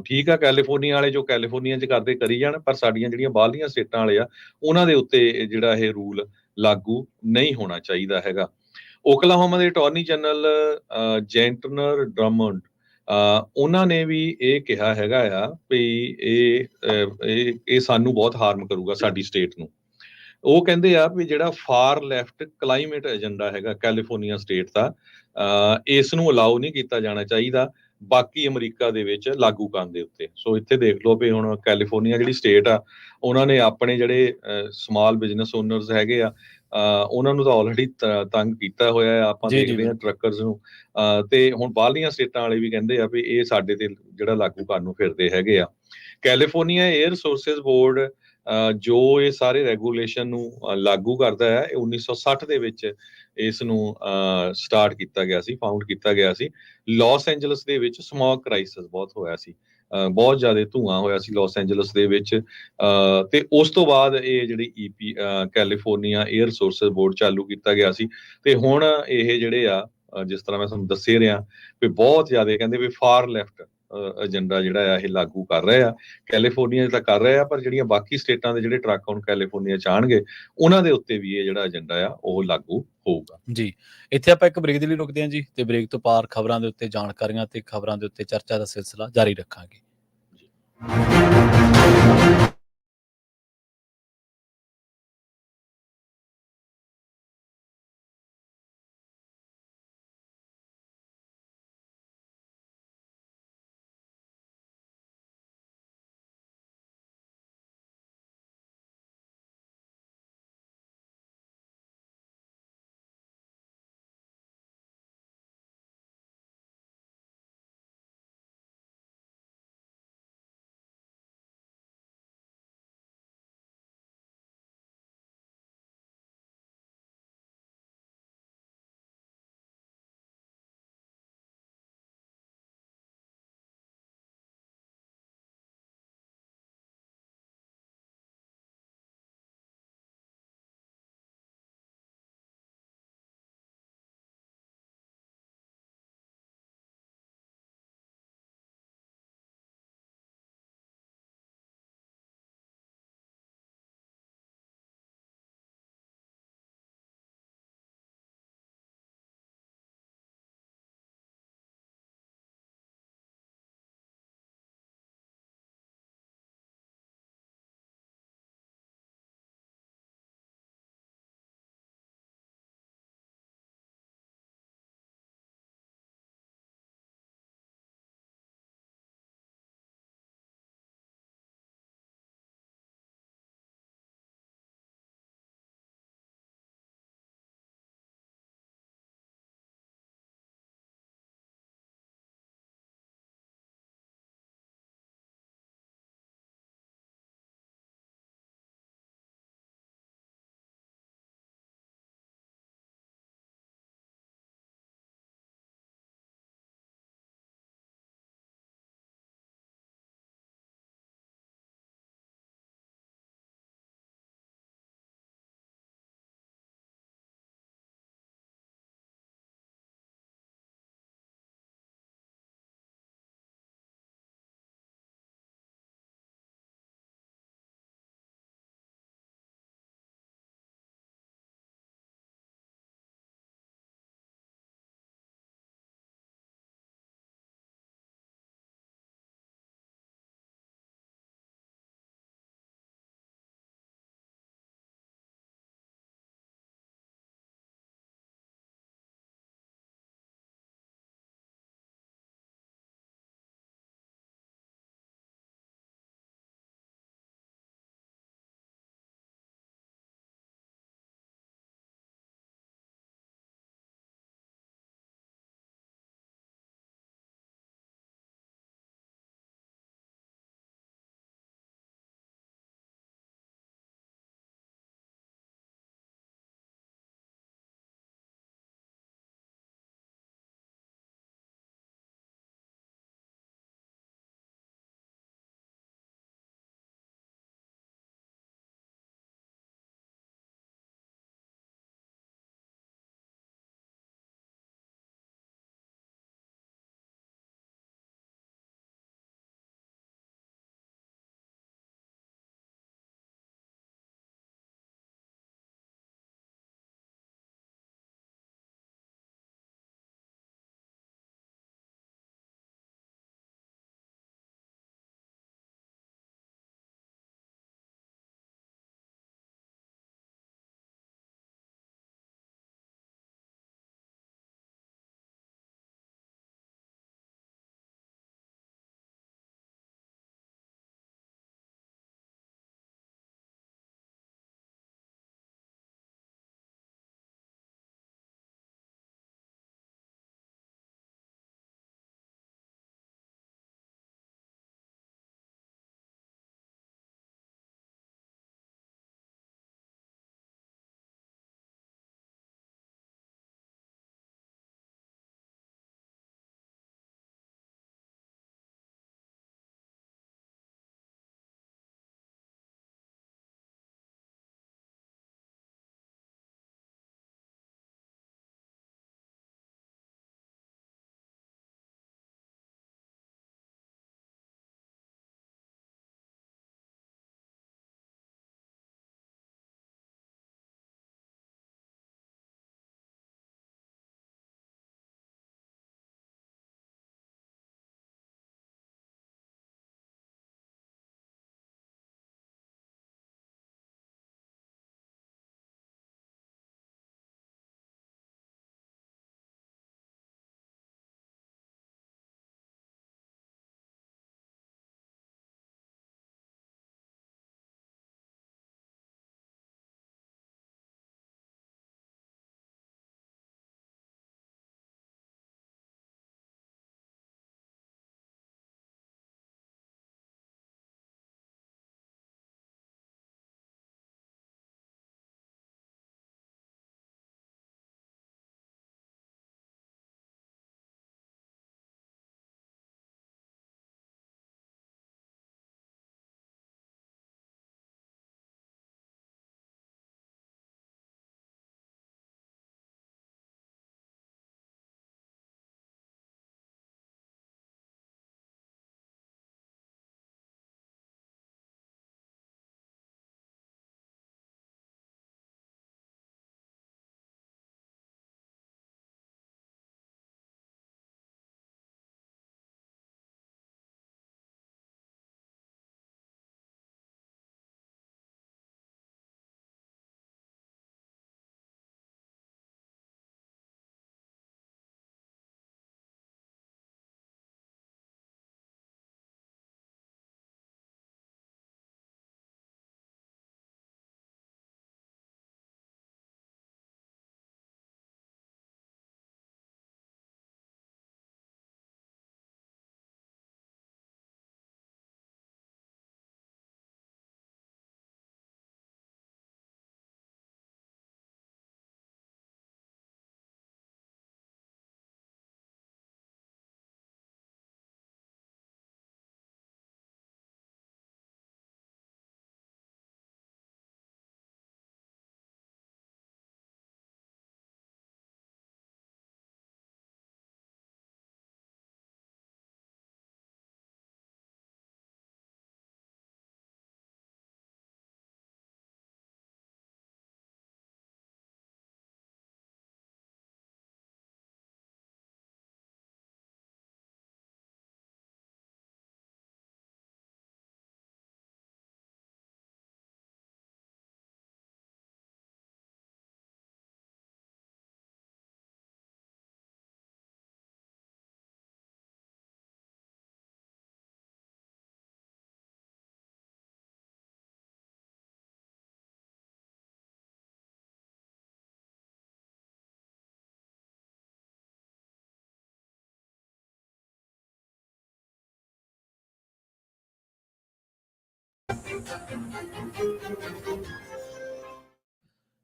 ਠੀਕ ਆ, ਕੈਲੀਫੋਰਨੀਆ ਵਾਲੇ ਜੋ ਕੈਲੀਫੋਰਨੀਆ 'ਚ ਕਰਦੇ ਕਰੀ ਜਾਣ, ਪਰ ਸਾਡੀਆਂ ਜਿਹੜੀਆਂ ਬਾਹਰਲੀਆਂ ਸਟੇਟਾਂ ਵਾਲੇ ਆ ਉਹਨਾਂ ਦੇ ਉੱਤੇ ਜਿਹੜਾ ਇਹ ਰੂਲ ਲਾਗੂ ਨਹੀਂ ਹੋਣਾ ਚਾਹੀਦਾ ਹੈਗਾ। ਓਕਲਾਹੋਮਾ ਦੇ ਅਟਾਰਨੀ ਜਨਰਲ ਜੈਂਟਨਰ ਡਰਮੰਡ ਉਹਨਾਂ ਨੇ ਵੀ ਇਹ ਕਿਹਾ ਹੈਗਾ ਆ ਵੀ ਇਹ ਸਾਨੂੰ ਬਹੁਤ ਹਾਰਮ ਕਰੂਗਾ ਸਾਡੀ ਸਟੇਟ ਨੂੰ। ਉਹ ਕਹਿੰਦੇ ਆ ਵੀ ਜਿਹੜਾ ਫਾਰ ਲੈਫਟ ਕਲਾਈਮੇਟ ਏਜੰਡਾ ਹੈਗਾ ਕੈਲੀਫੋਰਨੀਆ ਸਟੇਟ ਦਾ, ਇਸ ਨੂੰ ਅਲਾਉ ਨਹੀਂ ਕੀਤਾ ਜਾਣਾ ਚਾਹੀਦਾ ਬਾਕੀ ਅਮਰੀਕਾ ਦੇ ਵਿੱਚ ਲਾਗੂ ਕਰਨ ਦੇ ਉੱਤੇ। ਸੋ ਇੱਥੇ ਦੇਖ ਲਓ ਵੀ ਹੁਣ ਕੈਲੀਫੋਰਨੀਆ ਜਿਹੜੀ ਸਟੇਟ ਆ ਉਹਨਾਂ ਨੇ ਆਪਣੇ ਜਿਹੜੇ ਸਮਾਲ ਬਿਜ਼ਨਸ ਓਨਰਸ ਹੈਗੇ ਆ ਉਹਨਾਂ ਨੂੰ ਤਾਂ ਆਲਰੇਡੀ ਤੰਗ ਕੀਤਾ ਹੋਇਆ ਆ। ਆਪਾਂ ਜੀ, ਜੀ, ਦੇਖਦੇ ਹਾਂ ਟਰੱਕਰਸ ਨੂੰ, ਤੇ ਹੁਣ ਬਾਹਰਲੀਆਂ ਸਟੇਟਾਂ ਵਾਲੇ ਵੀ ਕਹਿੰਦੇ ਆ ਵੀ ਇਹ ਸਾਡੇ ਤੇ ਜਿਹੜਾ ਲਾਗੂ ਕਰਨ ਨੂੰ ਫਿਰਦੇ ਹੈਗੇ ਆ। ਕੈਲੀਫੋਰਨੀਆ 에ਅਰ ਰਿਸੋਰਸਿਸ ਬੋਰਡ ਜੋ ਇਹ ਸਾਰੇ ਰੈਗੂਲੇਸ਼ਨ ਨੂੰ ਲਾਗੂ ਕਰਦਾ ਹੈ, ਇਹ 1960 ਦੇ ਵਿੱਚ ਇਸ ਨੂੰ ਸਟਾਰਟ ਕੀਤਾ ਗਿਆ ਸੀ, ਫਾਊਂਡ ਕੀਤਾ ਗਿਆ ਸੀ। ਲਾਸ ਐਂਜਲਸ ਦੇ ਵਿੱਚ ਸਮੋਕ ਕ੍ਰਾਈਸਿਸ ਬਹੁਤ ਹੋਇਆ ਸੀ, ਬਹੁਤ ਜ਼ਿਆਦਾ ਧੂਆਂ ਹੋਇਆ ਸੀ ਲਾਸ ਐਂਜਲਸ ਦੇ ਵਿੱਚ, ਤੇ ਉਸ ਤੋਂ ਬਾਅਦ ਇਹ ਜਿਹੜੀ EP California air resources board ਚਾਲੂ ਕੀਤਾ ਗਿਆ ਸੀ। ਤੇ ਹੁਣ ਇਹ ਜਿਹੜੇ ਆ ਜਿਸ ਤਰ੍ਹਾਂ ਮੈਂ ਤੁਹਾਨੂੰ ਦੱਸੇ ਰਿਹਾ ਵੀ ਬਹੁਤ ਜ਼ਿਆਦਾ ਕਹਿੰਦੇ ਵੀ ਫਾਰ ਲੈਫਟ ਏਜੰਡਾ ਜਿਹੜਾ ਆ ਇਹ ਲਾਗੂ ਕਰ ਰਹੇ ਆ। ਕੈਲੀਫੋਰਨੀਆ 'ਚ ਤਾਂ ਕਰ ਰਹੇ ਆ, ਪਰ ਜਿਹੜੀਆਂ ਬਾਕੀ ਸਟੇਟਾਂ ਦੇ ਜਿਹੜੇ ਟਰੱਕ ਹੁਣ ਕੈਲੀਫੋਰਨੀਆ 'ਚ ਆਉਣਗੇ ਉਹਨਾਂ ਦੇ ਉੱਤੇ ਵੀ ਇਹ ਜਿਹੜਾ ਏਜੰਡਾ ਆ ਉਹ ਲਾਗੂ ਹੋਊਗਾ। ਜੀ, ਇੱਥੇ ਆਪਾਂ ਇੱਕ ਬ੍ਰੇਕ ਦੇ ਲਈ ਰੁਕਦੇ ਹਾਂ ਜੀ, ਤੇ ਬ੍ਰੇਕ ਤੋਂ ਪਾਰ ਖਬਰਾਂ ਦੇ ਉੱਤੇ ਜਾਣਕਾਰੀਆਂ ਤੇ ਖਬਰਾਂ ਦੇ ਉੱਤੇ ਚਰਚਾ ਦਾ ਸਿਲਸਿਲਾ ਜਾਰੀ ਰੱਖਾਂਗੇ।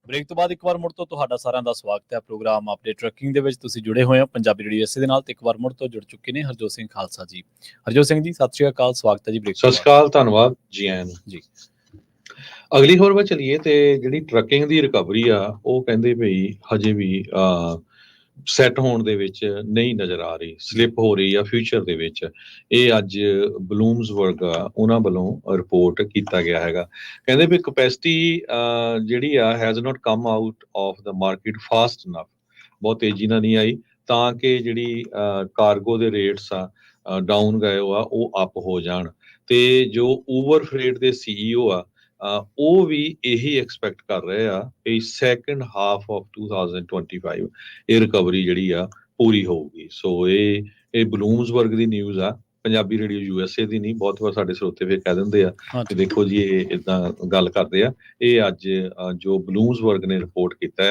ਬ੍ਰੇਕ ਤੋਂ ਬਾਅਦ ਇੱਕ ਵਾਰ ਮੁੜ ਤੋਂ ਤੁਹਾਡਾ ਸਾਰਿਆਂ ਦਾ ਸਵਾਗਤ ਹੈ ਪ੍ਰੋਗਰਾਮ ਅਪਡੇਟ ਟਰੱਕਿੰਗ ਦੇ ਵਿੱਚ। ਤੁਸੀਂ ਜੁੜੇ ਹੋਏ ਹੋ ਪੰਜਾਬੀ ਰੇਡੀਓ ਇਸੇ ਦੇ ਨਾਲ ਤੇ ਇੱਕ ਵਾਰ ਮੁੜ ਤੋਂ ਜੁੜ ਚੁੱਕੇ ਨੇ ਹਰਜੋਤ ਸਿੰਘ ਖਾਲਸਾ ਜੀ। ਹਰਜੋਤ ਸਿੰਘ ਜੀ, ਸਤਿ ਸ਼੍ਰੀ ਅਕਾਲ, ਸਵਾਗਤ ਹੈ ਜੀ ਬ੍ਰੇਕ ਸਤਿ ਸ਼੍ਰੀ ਅਕਾਲ, ਧੰਨਵਾਦ ਜੀ ਆਇਆਂ ਨੂੰ ਜੀ। ਅਗਲੀ ਖਬਰ ਵੱਲ ਚੱਲੀਏ ਤੇ ਜਿਹੜੀ ਟਰੱਕਿੰਗ ਦੀ ਰਿਕਵਰੀ ਆ ਉਹ ਕਹਿੰਦੇ ਭਈ ਹਜੇ ਵੀ ਸੈੱਟ ਹੋਣ ਦੇ ਵਿੱਚ ਨਹੀਂ ਨਜ਼ਰ ਆ ਰਹੀ, ਸਲਿੱਪ ਹੋ ਰਹੀ ਆ ਫਿਊਚਰ ਦੇ ਵਿੱਚ। ਇਹ ਅੱਜ ਬਲੂਮਸਬਰਗ ਆ ਉਹਨਾਂ ਵੱਲੋਂ ਰਿਪੋਰਟ ਕੀਤਾ ਗਿਆ ਹੈਗਾ। ਕਹਿੰਦੇ ਵੀ ਕਪੈਸਿਟੀ ਜਿਹੜੀ ਆ has not come out of the market fast enough, ਬਹੁਤ ਤੇਜ਼ੀ ਨਾਲ ਨਹੀਂ ਆਈ ਤਾਂ ਕਿ ਜਿਹੜੀ ਕਾਰਗੋ ਦੇ ਰੇਟਸ ਆ ਡਾਊਨ ਗਏ ਆ ਉਹ ਅਪ ਹੋ ਜਾਣ। ਤੇ ਜੋ ਊਬਰ ਫਰੇਟ ਦੇ ਸੀਈਓ ਆ ਉਹ ਵੀ ਇਹੀ ਐਕਸਪੈਕਟ ਕਰ ਰਹੇ ਆ ਕਿ ਸੈਕੰਡ ਹਾਫ ਆਫ 2025 ਇਹ ਰਿਕਵਰੀ ਜਿਹੜੀ ਆ ਪੂਰੀ ਹੋਊਗੀ। ਸੋ ਇਹ ਬਲੂਮਸਬਰਗ ਦੀ ਨਿਊਜ਼ ਆ, ਪੰਜਾਬੀ ਰੇਡੀਓ ਯੂਐਸਏ ਦੀ ਨਹੀਂ। ਬਹੁਤ ਵਾਰ ਸਾਡੇ ਸਰੋਤੇ ਫਿਰ ਕਹਿ ਦਿੰਦੇ ਆ ਕਿ ਦੇਖੋ ਜੀ ਇਹ ਇਦਾਂ ਗੱਲ ਕਰਦੇ ਆ। ਇਹ ਅੱਜ ਜੋ ਬਲੂਮਸਬਰਗ ਨੇ ਰਿਪੋਰਟ ਕੀਤਾ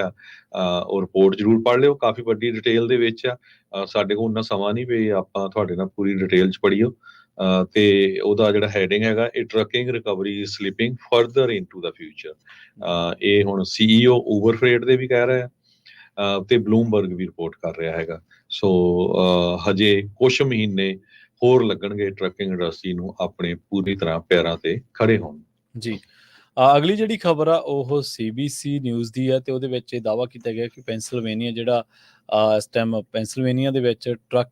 ਆ ਉਹ ਰਿਪੋਰਟ ਜ਼ਰੂਰ ਪੜ੍ਹ ਲਿਓ, ਕਾਫੀ ਵੱਡੀ ਡਿਟੇਲ ਦੇ ਵਿੱਚ ਆ। ਸਾਡੇ ਕੋਲ ਉਨਾ ਸਮਾਂ ਨਹੀਂ ਵੀ ਆਪਾਂ ਤੁਹਾਡੇ ਨਾਲ ਪੂਰੀ ਡਿਟੇਲ 'ਚ ਪੜ੍ਹੀਓ। ਤੇ ਉਹਦਾ ਜਿਹੜਾ ਹੈਡਿੰਗ ਹੈਗਾ ਇਹ trucking recovery slipping further into ਦਾ ਫਿਊਚਰ। ਇਹ ਹੁਣ ਸੀਈਓ ਊਬਰ ਫਰੇਟ ਦੇ ਵੀ ਕਹਿ ਰਹੇ ਆ ਤੇ ਬਲੂਮਬਰਗ ਵੀ ਰਿਪੋਰਟ ਕਰ ਰਿਹਾ ਹੈਗਾ। ਸੋ ਹਜੇ ਕੁਝ ਮਹੀਨੇ ਹੋਰ ਲੱਗਣਗੇ ਟਰੱਕਿੰਗ ਇੰਡਸਟਰੀ ਨੂੰ ਆਪਣੇ ਪੂਰੀ ਤਰ੍ਹਾਂ ਪੈਰਾਂ ਤੇ ਖੜੇ ਹੋਣ ਜੀ। ਅਗਲੀ ਜਿਹੜੀ ਖਬਰ ਆ ਉਹ ਸੀਬੀਸੀ ਨਿਊਜ਼ ਦੀ ਹੈ ਤੇ ਉਹਦੇ ਵਿੱਚ ਇਹ ਦਾਅਵਾ ਕੀਤਾ ਗਿਆ ਕਿ ਪੈਂਸਿਲਵੇਨੀਆ ਜਿਹੜਾ ਇਸ ਟਾਈਮ ਪੈਂਸਿਲਵੇਨੀਆ ਦੇ ਵਿੱਚ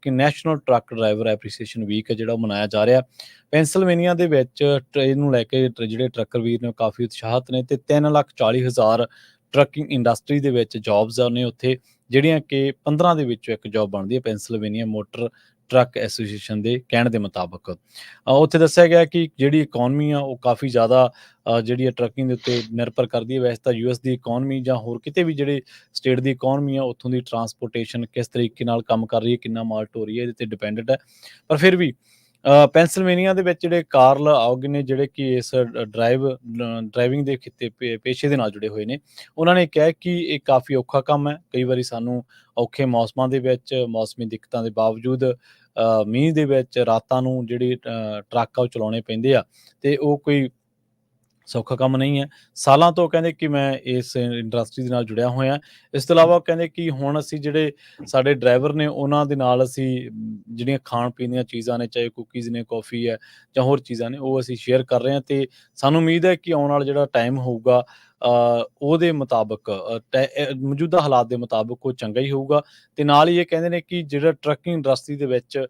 national truck driver appreciation week ਹੈ ਜਿਹੜਾ ਉਹ ਮਨਾਇਆ ਜਾ ਰਿਹਾ। ਪੈਂਸਿਲਵੇਨੀਆ ਦੇ ਵਿੱਚ ਟ੍ਰੇਨ ਨੂੰ ਲੈ ਕੇ ਜਿਹੜੇ ਟਰੱਕਰ ਵੀਰ ਨੇ ਉਹ ਕਾਫੀ ਉਤਸ਼ਾਹਿਤ ਨੇ ਤੇ 3,40,000 ਟਰੱਕਿੰਗ ਇੰਡਸਟਰੀ ਦੇ ਵਿੱਚ ਜੌਬਸ ਨੇ ਉੱਥੇ, ਜਿਹੜੀਆਂ ਕਿ 15 ਦੇ ਵਿੱਚੋਂ ਇੱਕ ਜੌਬ ਬਣਦੀ ਹੈ ਪੈਂਸਿਲਵੇਨੀਆ ਮੋਟਰ ਟਰੱਕ ਐਸੋਸੀਏਸ਼ਨ ਦੇ ਕਹਿਣ ਦੇ ਮੁਤਾਬਕ। ਉੱਥੇ ਦੱਸਿਆ ਗਿਆ ਕਿ ਜਿਹੜੀ ਇਕੋਨਮੀ ਆ ਉਹ ਕਾਫੀ ਜ਼ਿਆਦਾ ਜਿਹੜੀ ਆ ਟਰੱਕਿੰਗ ਦੇ ਉੱਤੇ ਨਿਰਭਰ ਕਰਦੀ ਹੈ। ਵੈਸੇ ਤਾਂ ਯੂਐਸ ਦੀ ਇਕੋਨਮੀ ਜਾਂ ਹੋਰ ਕਿਤੇ ਵੀ ਜਿਹੜੇ ਸਟੇਟ ਦੀ ਇਕੋਨਮੀ ਆ ਉੱਥੋਂ ਦੀ ਟਰਾਂਸਪੋਰਟੇਸ਼ਨ ਕਿਸ ਤਰੀਕੇ ਨਾਲ ਕੰਮ ਕਰ ਰਹੀ ਹੈ, ਕਿੰਨਾ ਮਾਲ ਢੋ ਰਹੀ ਹੈ, ਇਹਦੇ ਤੇ ਡਿਪੈਂਡੈਂਟ ਹੈ। ਪਰ ਫਿਰ ਵੀ ਪੈਂਸਿਲਵੇਨੀਆ ਦੇ ਵਿੱਚ ਜਿਹੜੇ ਕਾਰਲ ਆਉਗ ਨੇ ਜਿਹੜੇ ਕਿ ਇਸ ਡਰਾਈਵਿੰਗ ਦੇ ਖਿੱਤੇ ਪੇਸ਼ੇ ਦੇ ਨਾਲ ਜੁੜੇ ਹੋਏ ਨੇ, ਉਹਨਾਂ ਨੇ ਕਿਹਾ ਕਿ ਇਹ ਕਾਫੀ ਔਖਾ ਕੰਮ ਹੈ। ਕਈ ਵਾਰੀ ਸਾਨੂੰ ਔਖੇ ਮੌਸਮਾਂ ਦੇ ਵਿੱਚ, ਮੌਸਮੀ ਦਿੱਕਤਾਂ ਦੇ ਬਾਵਜੂਦ ਮੀਂਹ ਦੇ ਵਿੱਚ ਰਾਤਾਂ ਨੂੰ ਜਿਹੜੀ ਟਰੱਕ ਆ ਉਹ ਚਲਾਉਣੇ ਪੈਂਦੇ ਆ ਤੇ ਉਹ ਕੋਈ ਸੌਖਾ ਕੰਮ ਨਹੀਂ ਹੈ। ਸਾਲਾਂ ਤੋਂ ਕਹਿੰਦੇ ਕਿ ਮੈਂ ਇਸ ਇੰਡਸਟਰੀ ਦੇ ਨਾਲ ਜੁੜਿਆ ਹੋਇਆ। ਇਸ ਤੋਂ ਇਲਾਵਾ ਕਹਿੰਦੇ ਕਿ ਹੁਣ ਅਸੀਂ ਜਿਹੜੇ ਸਾਡੇ ਡਰਾਈਵਰ ਨੇ ਉਹਨਾਂ ਦੇ ਨਾਲ ਅਸੀਂ ਜਿਹੜੀਆਂ ਖਾਣ ਪੀਣ ਦੀਆਂ ਚੀਜ਼ਾਂ ਨੇ, ਚਾਹੇ ਕੁਕੀਜ਼ ਨੇ, ਕੌਫੀ ਹੈ ਜਾਂ ਹੋਰ ਚੀਜ਼ਾਂ ਨੇ, ਉਹ ਅਸੀਂ ਸ਼ੇਅਰ ਕਰ ਰਹੇ ਹਾਂ ਤੇ ਸਾਨੂੰ ਉਮੀਦ ਹੈ ਕਿ ਆਉਣ ਵਾਲਾ ਜਿਹੜਾ ਟਾਈਮ ਹੋਊਗਾ ਉਹਦੇ ਮੁਤਾਬਕ ਮੌਜੂਦਾ ਹਾਲਾਤ ਦੇ ਮੁਤਾਬਕ ਉਹ ਚੰਗਾ ਹੀ ਹੋਊਗਾ। ਤੇ ਨਾਲ ਹੀ ਇਹ ਕਹਿੰਦੇ ਨੇ ਕਿ ਜਿਹੜਾ ਟਰੱਕਿੰਗ ਇੰਡਸਟਰੀ ਦੇ ਵਿੱਚ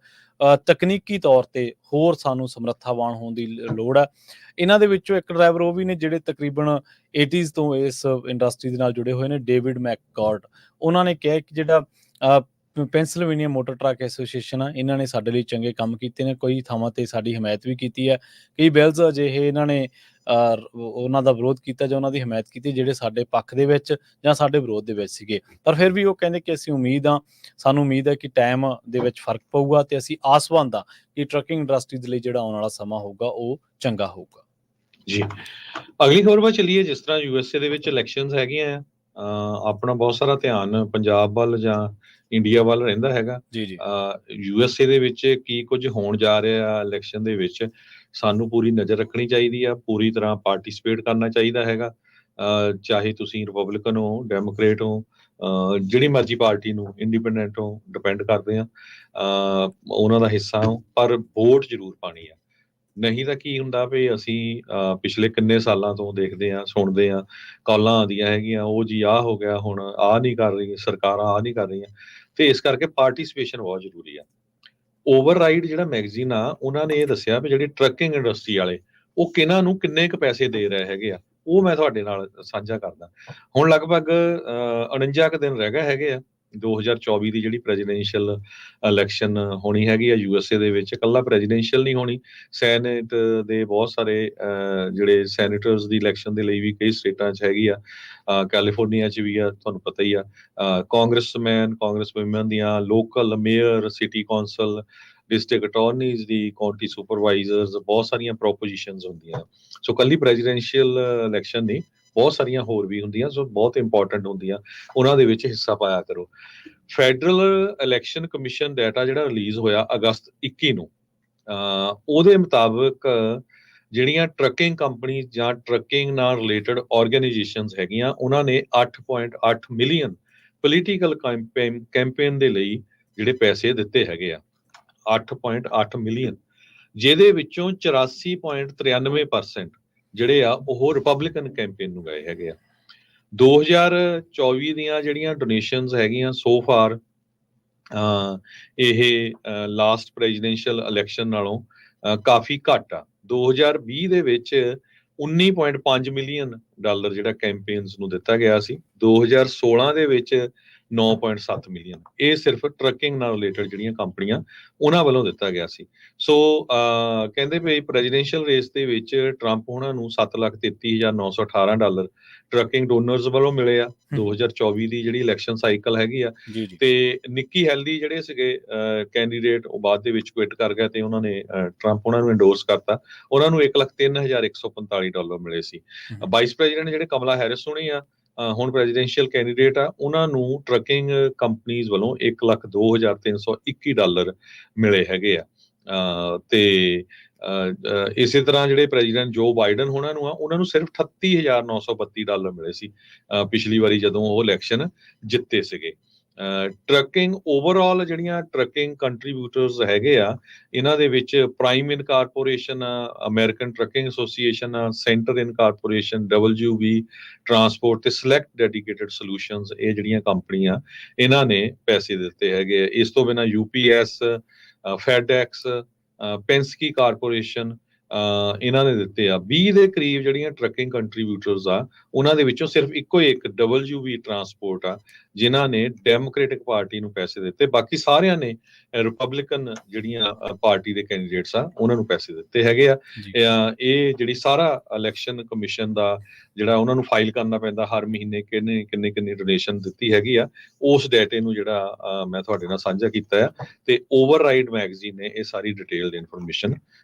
ਤਕਨੀਕੀ ਤੌਰ ਤੇ ਹੋਰ ਸਾਨੂੰ ਸਮਰੱਥਾਵਾਨ ਹੋਣ ਦੀ ਲੋੜ ਹੈ। ਇਹਨਾਂ ਦੇ ਵਿੱਚੋਂ ਇੱਕ ਡਰਾਈਵਰ ਉਹ ਵੀ ਨੇ ਜਿਹੜੇ ਤਕਰੀਬਨ 80s ਤੋਂ ਇਸ ਇੰਡਸਟਰੀ ਦੇ ਨਾਲ ਜੁੜੇ ਹੋਏ ਨੇ, ਡੇਵਿਡ ਮੈਕਕਾਰਟ। ਉਹਨਾਂ ਨੇ ਕਿਹਾ ਕਿ ਜਿਹੜਾ ਪੈਂਸਿਲਵੇਨੀਆ ਮੋਟਰ ਟਰੱਕ ਐਸੋਸੀਏਸ਼ਨ ਆ, ਇਹਨਾਂ ਨੇ ਸਾਡੇ ਲਈ ਚੰਗੇ ਕੰਮ ਕੀਤੇ ਨੇ, ਕਈ ਥਾਵਾਂ ਤੇ ਸਾਡੀ ਹਮਾਇਤ ਵੀ ਕੀਤੀ ਹੈ। ਕਈ ਬਿੱਲਸ ਅਜਿਹੇ ਇਹਨਾਂ ਨੇ ਉਹਨਾਂ ਦਾ ਵਿਰੋਧ ਕੀਤਾ ਜਾਂ ਉਹਨਾਂ ਦੀ ਹਮਾਇਤ ਕੀਤੀ ਜਿਹੜੇ ਸਾਡੇ ਪੱਖ ਦੇ ਵਿੱਚ ਜਾਂ ਸਾਡੇ ਵਿਰੋਧ ਦੇ ਵਿੱਚ ਸੀਗੇ। ਪਰ ਫਿਰ ਵੀ ਉਹ ਕਹਿੰਦੇ ਕਿ ਸਾਨੂੰ ਉਮੀਦ ਹੈ ਕਿ ਟਾਈਮ ਦੇ ਵਿੱਚ ਫਰਕ ਪਊਗਾ ਤੇ ਅਸੀਂ ਆਸਵੰਦ ਹਾਂ ਕਿ ਟਰੱਕਿੰਗ ਇੰਡਸਟਰੀ ਦੇ ਲਈ ਜਿਹੜਾ ਆਉਣ ਵਾਲਾ ਸਮਾਂ ਹੋਊਗਾ ਉਹ ਚੰਗਾ ਹੋਊਗਾ। ਜੀ, ਅਗਲੀ ਖਬਰ ਵੱਲ ਚੱਲੀਏ। ਜਿਸ ਤਰ੍ਹਾਂ ਯੂਐਸਏ ਦੇ ਵਿੱਚ ਇਲੈਕਸ਼ਨਸ ਹੈਗੀਆਂ ਆਪਣਾ ਬਹੁਤ ਸਾਰਾ ਧਿਆਨ ਪੰਜਾਬ ਵੱਲ ਜਾਂ ਇੰਡੀਆ ਵੱਲ ਰਹਿੰਦਾ ਹੈਗਾ। ਯੂਐਸਏ ਦੇ ਵਿੱਚ ਕੀ ਕੁਝ ਹੋਣ ਜਾ ਰਿਹਾ ਇਲੈਕਸ਼ਨ ਦੇ ਵਿੱਚ, ਸਾਨੂੰ ਪੂਰੀ ਨਜ਼ਰ ਰੱਖਣੀ ਚਾਹੀਦੀ ਆ, ਪੂਰੀ ਤਰ੍ਹਾਂ ਪਾਰਟਿਸਿਪੇਟ ਕਰਨਾ ਚਾਹੀਦਾ ਹੈਗਾ। ਚਾਹੇ ਤੁਸੀਂ ਰਿਪਬਲਿਕਨ ਹੋ, ਡੈਮੋਕ੍ਰੇਟ ਹੋ, ਜਿਹੜੀ ਮਰਜ਼ੀ ਪਾਰਟੀ ਨੂੰ, ਇੰਡੀਪੈਂਡੈਂਟ ਹੋ, ਡਿਪੈਂਡ ਕਰਦੇ ਆ, ਉਹਨਾਂ ਦਾ ਹਿੱਸਾ ਹੋ, ਪਰ ਵੋਟ ਜ਼ਰੂਰ ਪਾਣੀ ਆ। ਨਹੀਂ ਤਾਂ ਕੀ ਹੁੰਦਾ ਵੀ ਅਸੀਂ ਪਿਛਲੇ ਕਿੰਨੇ ਸਾਲਾਂ ਤੋਂ ਦੇਖਦੇ ਹਾਂ, ਸੁਣਦੇ ਹਾਂ, ਕਾਲਾਂ ਆਉਂਦੀਆਂ ਹੈਗੀਆਂ, ਉਹ ਜੀ ਆਹ ਹੋ ਗਿਆ, ਹੁਣ ਆਹ ਨਹੀਂ ਕਰ ਰਹੀ ਸਰਕਾਰਾਂ, ਆਹ ਨਹੀਂ ਕਰ ਰਹੀਆਂ। ਤੇ ਇਸ ਕਰਕੇ ਪਾਰਟਿਸਿਪੇਸ਼ਨ ਬਹੁਤ ਜ਼ਰੂਰੀ ਆ। ਓਵਰਰਾਈਡ ਜਿਹੜਾ ਮੈਗਜ਼ੀਨ ਆ ਉਹਨਾਂ ਨੇ ਇਹ ਦੱਸਿਆ ਵੀ ਜਿਹੜੀ ਟਰੱਕਿੰਗ ਇੰਡਸਟਰੀ ਵਾਲੇ ਉਹ ਕਿਹਨਾਂ ਨੂੰ ਕਿੰਨੇ ਕੁ ਪੈਸੇ ਦੇ ਰਹੇ ਹੈਗੇ ਆ, ਉਹ ਮੈਂ ਤੁਹਾਡੇ ਨਾਲ ਸਾਂਝਾ ਕਰਦਾ। ਹੁਣ ਲਗਭਗ 49 ਕੁ ਦਿਨ ਰਹਿ ਗਏ ਹੈਗੇ ਆ 2024 ਦੀ ਜਿਹੜੀ ਪ੍ਰੈਜ਼ੀਡੈਂਸ਼ੀਅਲ ਇਲੈਕਸ਼ਨ ਹੋਣੀ ਹੈਗੀ ਆ ਯੂਐਸਏ ਦੇ ਵਿੱਚ। ਇਕੱਲਾ ਪ੍ਰੈਜ਼ੀਡੈਂਸ਼ੀਅਲ ਨਹੀਂ ਹੋਣੀ, ਸੈਨੇਟ ਦੇ ਬਹੁਤ ਸਾਰੇ ਜਿਹੜੇ ਸੈਨੇਟਰਸ ਦੀ ਇਲੈਕਸ਼ਨ ਦੇ ਲਈ ਵੀ ਕਈ ਸਟੇਟਾਂ 'ਚ ਹੈਗੀ ਆ, ਕੈਲੀਫੋਰਨੀਆ 'ਚ ਵੀ ਆ, ਤੁਹਾਨੂੰ ਪਤਾ ਹੀ ਆ। ਕਾਂਗਰਸਮੈਨ, ਕਾਂਗਰਸ ਵੂਮਨ ਦੀਆਂ, local mayor, city council, district attorneys ਦੀ, ਕਾਉਂਟੀ ਸੁਪਰਵਾਈਜ਼ਰਸ, ਬਹੁਤ ਸਾਰੀਆਂ ਪ੍ਰੋਪੋਜੀਸ਼ਨਸ ਹੁੰਦੀਆਂ। ਸੋ ਕੱਲੀ ਪ੍ਰੈਜ਼ੀਡੈਂਸ਼ੀਅਲ ਇਲੈਕਸ਼ਨ ਨਹੀਂ, ਬਹੁਤ ਸਾਰੀਆਂ ਹੋਰ ਵੀ ਹੁੰਦੀਆਂ, ਸੋ ਬਹੁਤ ਇੰਪੋਰਟੈਂਟ ਹੁੰਦੀਆਂ, ਉਹਨਾਂ ਦੇ ਵਿੱਚ ਹਿੱਸਾ ਪਾਇਆ ਕਰੋ। ਫੈਡਰਲ ਇਲੈਕਸ਼ਨ ਕਮਿਸ਼ਨ ਡਾਟਾ ਜਿਹੜਾ ਰਿਲੀਜ਼ ਹੋਇਆ ਅਗਸਤ 21 ਨੂੰ, ਉਹਦੇ ਮੁਤਾਬਕ ਜਿਹੜੀਆਂ ਟਰੱਕਿੰਗ ਕੰਪਨੀ ਜਾਂ ਟਰੱਕਿੰਗ ਨਾਲ ਰਿਲੇਟਡ ਆਰਗੇਨਾਈਜੇਸ਼ਨਸ ਹੈਗੀਆਂ ਉਹਨਾਂ ਨੇ 8.8 ਮਿਲੀਅਨ ਪੋਲੀਟੀਕਲ ਕੈਂਪੇਨ ਦੇ ਲਈ ਜਿਹੜੇ ਪੈਸੇ ਦਿੱਤੇ ਹੈਗੇ ਆ 8.8 ਮਿਲੀਅਨ, ਜਿਹਦੇ ਵਿੱਚੋਂ 84.93% ਜਿਹੜੇ ਆ ਉਹ ਰਿਪਬਲਿਕਨ ਕੈਂਪੇਨ ਨੂੰ ਗਏ ਹੈਗੇ ਆ। 2024 ਦੀਆਂ ਜਿਹੜੀਆਂ ਡੋਨੇਸ਼ਨਸ ਹੈਗੀਆਂ ਸੋ ਫਾਰ ਇਹ ਲਾਸਟ ਪ੍ਰੈਜ਼ੀਡੈਂਸ਼ੀਅਲ ਇਲੈਕਸ਼ਨ ਨਾਲੋਂ ਕਾਫੀ ਘੱਟ ਆ। 2020 ਦੇ ਵਿੱਚ 19.5 ਮਿਲੀਅਨ ਡਾਲਰ ਜਿਹੜਾ ਕੈਂਪੇਨਸ ਨੂੰ ਦਿੱਤਾ ਗਿਆ ਸੀ, 2016 ਦੇ ਵਿੱਚ 9.7 ਮਿਲੀਅਨ। ਇਹ ਸਿਰਫ ਟਰੱਕਿੰਗ ਨਾਲ ਰਿਲੇਟਡ ਜਿਹੜੀਆਂ ਕੰਪਨੀਆਂ ਉਹਨਾਂ ਵੱਲੋਂ ਦਿੱਤਾ ਗਿਆ ਸੀ। ਸੋ ਕਹਿੰਦੇ ਵੀ ਪ੍ਰੈਜ਼ੀਡੈਂਸ਼ੀਅਲ ਰੇਸ ਦੇ ਵਿੱਚ ਟਰੰਪ ਉਹਨਾਂ ਨੂੰ 7,33,918 ਡਾਲਰ ਟਰੱਕਿੰਗ ਡੋਨਰਸ ਵੱਲੋਂ ਮਿਲੇ ਆ 2024 ਦੀ ਜਿਹੜੀ ਇਲੈਕਸ਼ਨ ਸਾਈਕਲ ਹੈਗੀ ਆ। ਤੇ ਨਿੱਕੀ ਹੈਲਦੀ ਜਿਹੜੇ ਸੀਗੇ ਕੈਂਡੀਡੇਟ ਉਹ ਬਾਅਦ ਦੇ ਵਿੱਚ ਕੁਇਟ ਕਰ ਗਿਆ ਤੇ ਉਹਨਾਂ ਨੇ ਟਰੰਪ ਉਹਨਾਂ ਨੂੰ ਐਂਡੋਰਸ ਕਰਤਾ, ਉਹਨਾਂ ਨੂੰ 1,03,145 ਡਾਲਰ ਮਿਲੇ ਸੀ। ਵਾਈਸ ਪ੍ਰੈਜ਼ੀਡੈਂਟ ਜਿਹੜੇ ਕਮਲਾ ਹੈਰਿਸ ਹੋਣੀ ਆ ਹੁਣ ਪ੍ਰੈਜ਼ੀਡੈਂਸ਼ੀਅਲ ਕੈਂਡੀਡੇਟ ਆ, ਉਹਨਾਂ ਨੂੰ ਟਰੱਕਿੰਗ ਕੰਪਨੀਜ਼ ਵੱਲੋਂ 1,02,321 ਡਾਲਰ ਮਿਲੇ ਹੈਗੇ ਆ। ਤੇ ਇਸੇ ਤਰ੍ਹਾਂ ਜਿਹੜੇ ਪ੍ਰੈਜ਼ੀਡੈਂਟ ਜੋ ਬਾਈਡਨ ਹੋਣਾ ਨੂੰ ਆ ਉਹਨਾਂ ਨੂੰ ਸਿਰਫ 38,932 ਡਾਲਰ ਮਿਲੇ ਸੀ ਪਿਛਲੀ ਵਾਰੀ ਜਦੋਂ ਉਹ ਇਲੈਕਸ਼ਨ ਜਿੱਤੇ ਸੀਗੇ। ਟਰੱਕਿੰਗ ਓਵਰਆਲ ਜਿਹੜੀਆਂ ਟਰੱਕਿੰਗ ਕੰਟਰੀਬਿਊਟਰਸ ਹੈਗੇ ਆ ਇਹਨਾਂ ਦੇ ਵਿੱਚ ਪ੍ਰਾਈਮ ਇਨਕਾਰਪੋਰੇਸ਼ਨ ਆ, ਅਮਰੀਕਨ ਟਰੱਕਿੰਗ ਐਸੋਸੀਏਸ਼ਨ ਆ, ਸੈਂਟਰ ਇਨਕਾਰਪੋਰੇਸ਼ਨ, WV ਟਰਾਂਸਪੋਰਟ ਤੇ ਸਿਲੈਕਟ ਡੈਡੀਕੇਟਡ ਸੋਲੂਸ਼ਨਸ, ਇਹ ਜਿਹੜੀਆਂ ਕੰਪਨੀਆਂ ਇਹਨਾਂ ਨੇ ਪੈਸੇ ਦਿੱਤੇ ਹੈਗੇ। ਇਸ ਤੋਂ ਬਿਨਾਂ UPS, ਫੈਡਐਕਸ, ਪੈਂਸਕੀ ਕਾਰਪੋਰੇਸ਼ਨ ਇਹਨਾਂ ਨੇ ਦਿੱਤੇ ਆ। 20 ਦੇ ਕਰੀਬ ਜਿਹੜੀਆਂ ਟਰੱਕਿੰਗ ਕੰਟਰੀਬਿਊਟਰਸ ਆ ਉਹਨਾਂ ਦੇ ਵਿੱਚੋਂ ਸਿਰਫ ਇੱਕੋ ਇੱਕ WV ਟਰਾਂਸਪੋਰਟ ਆ ਜਿਨ੍ਹਾਂ ਨੇ ਡੈਮੋਕ੍ਰੈਟਿਕ ਪਾਰਟੀ ਨੂੰ ਪੈਸੇ ਦਿੱਤੇ, ਬਾਕੀ ਸਾਰਿਆਂ ਨੇ ਰਿਪਬਲਿਕਨ ਜਿਹੜੀਆਂ ਪਾਰਟੀ ਦੇ ਕੈਂਡੀਡੇਟਸ ਆ ਉਹਨਾਂ ਨੂੰ ਪੈਸੇ ਦਿੱਤੇ ਹੈਗੇ ਆ। ਇਹ ਜਿਹੜੀ ਸਾਰਾ ਇਲੈਕਸ਼ਨ ਕਮਿਸ਼ਨ ਦਾ ਜਿਹੜਾ ਉਹਨਾਂ ਨੂੰ ਫਾਈਲ ਕਰਨਾ ਪੈਂਦਾ ਹਰ ਮਹੀਨੇ ਕਿੰਨੇ ਡੋਨੇਸ਼ਨ ਦਿੱਤੀ ਹੈਗੀ ਆ, ਉਸ ਡਾਟੇ ਨੂੰ ਜਿਹੜਾ ਮੈਂ ਤੁਹਾਡੇ ਨਾਲ ਸਾਂਝਾ ਕੀਤਾ ਆ ਤੇ ਓਵਰਰਾਈਡ ਮੈਗਜ਼ੀਨ ਨੇ ਇਹ ਸਾਰੀ ਡਿਟੇਲਡ ਇਨਫੋਰਮੇਸ਼ਨ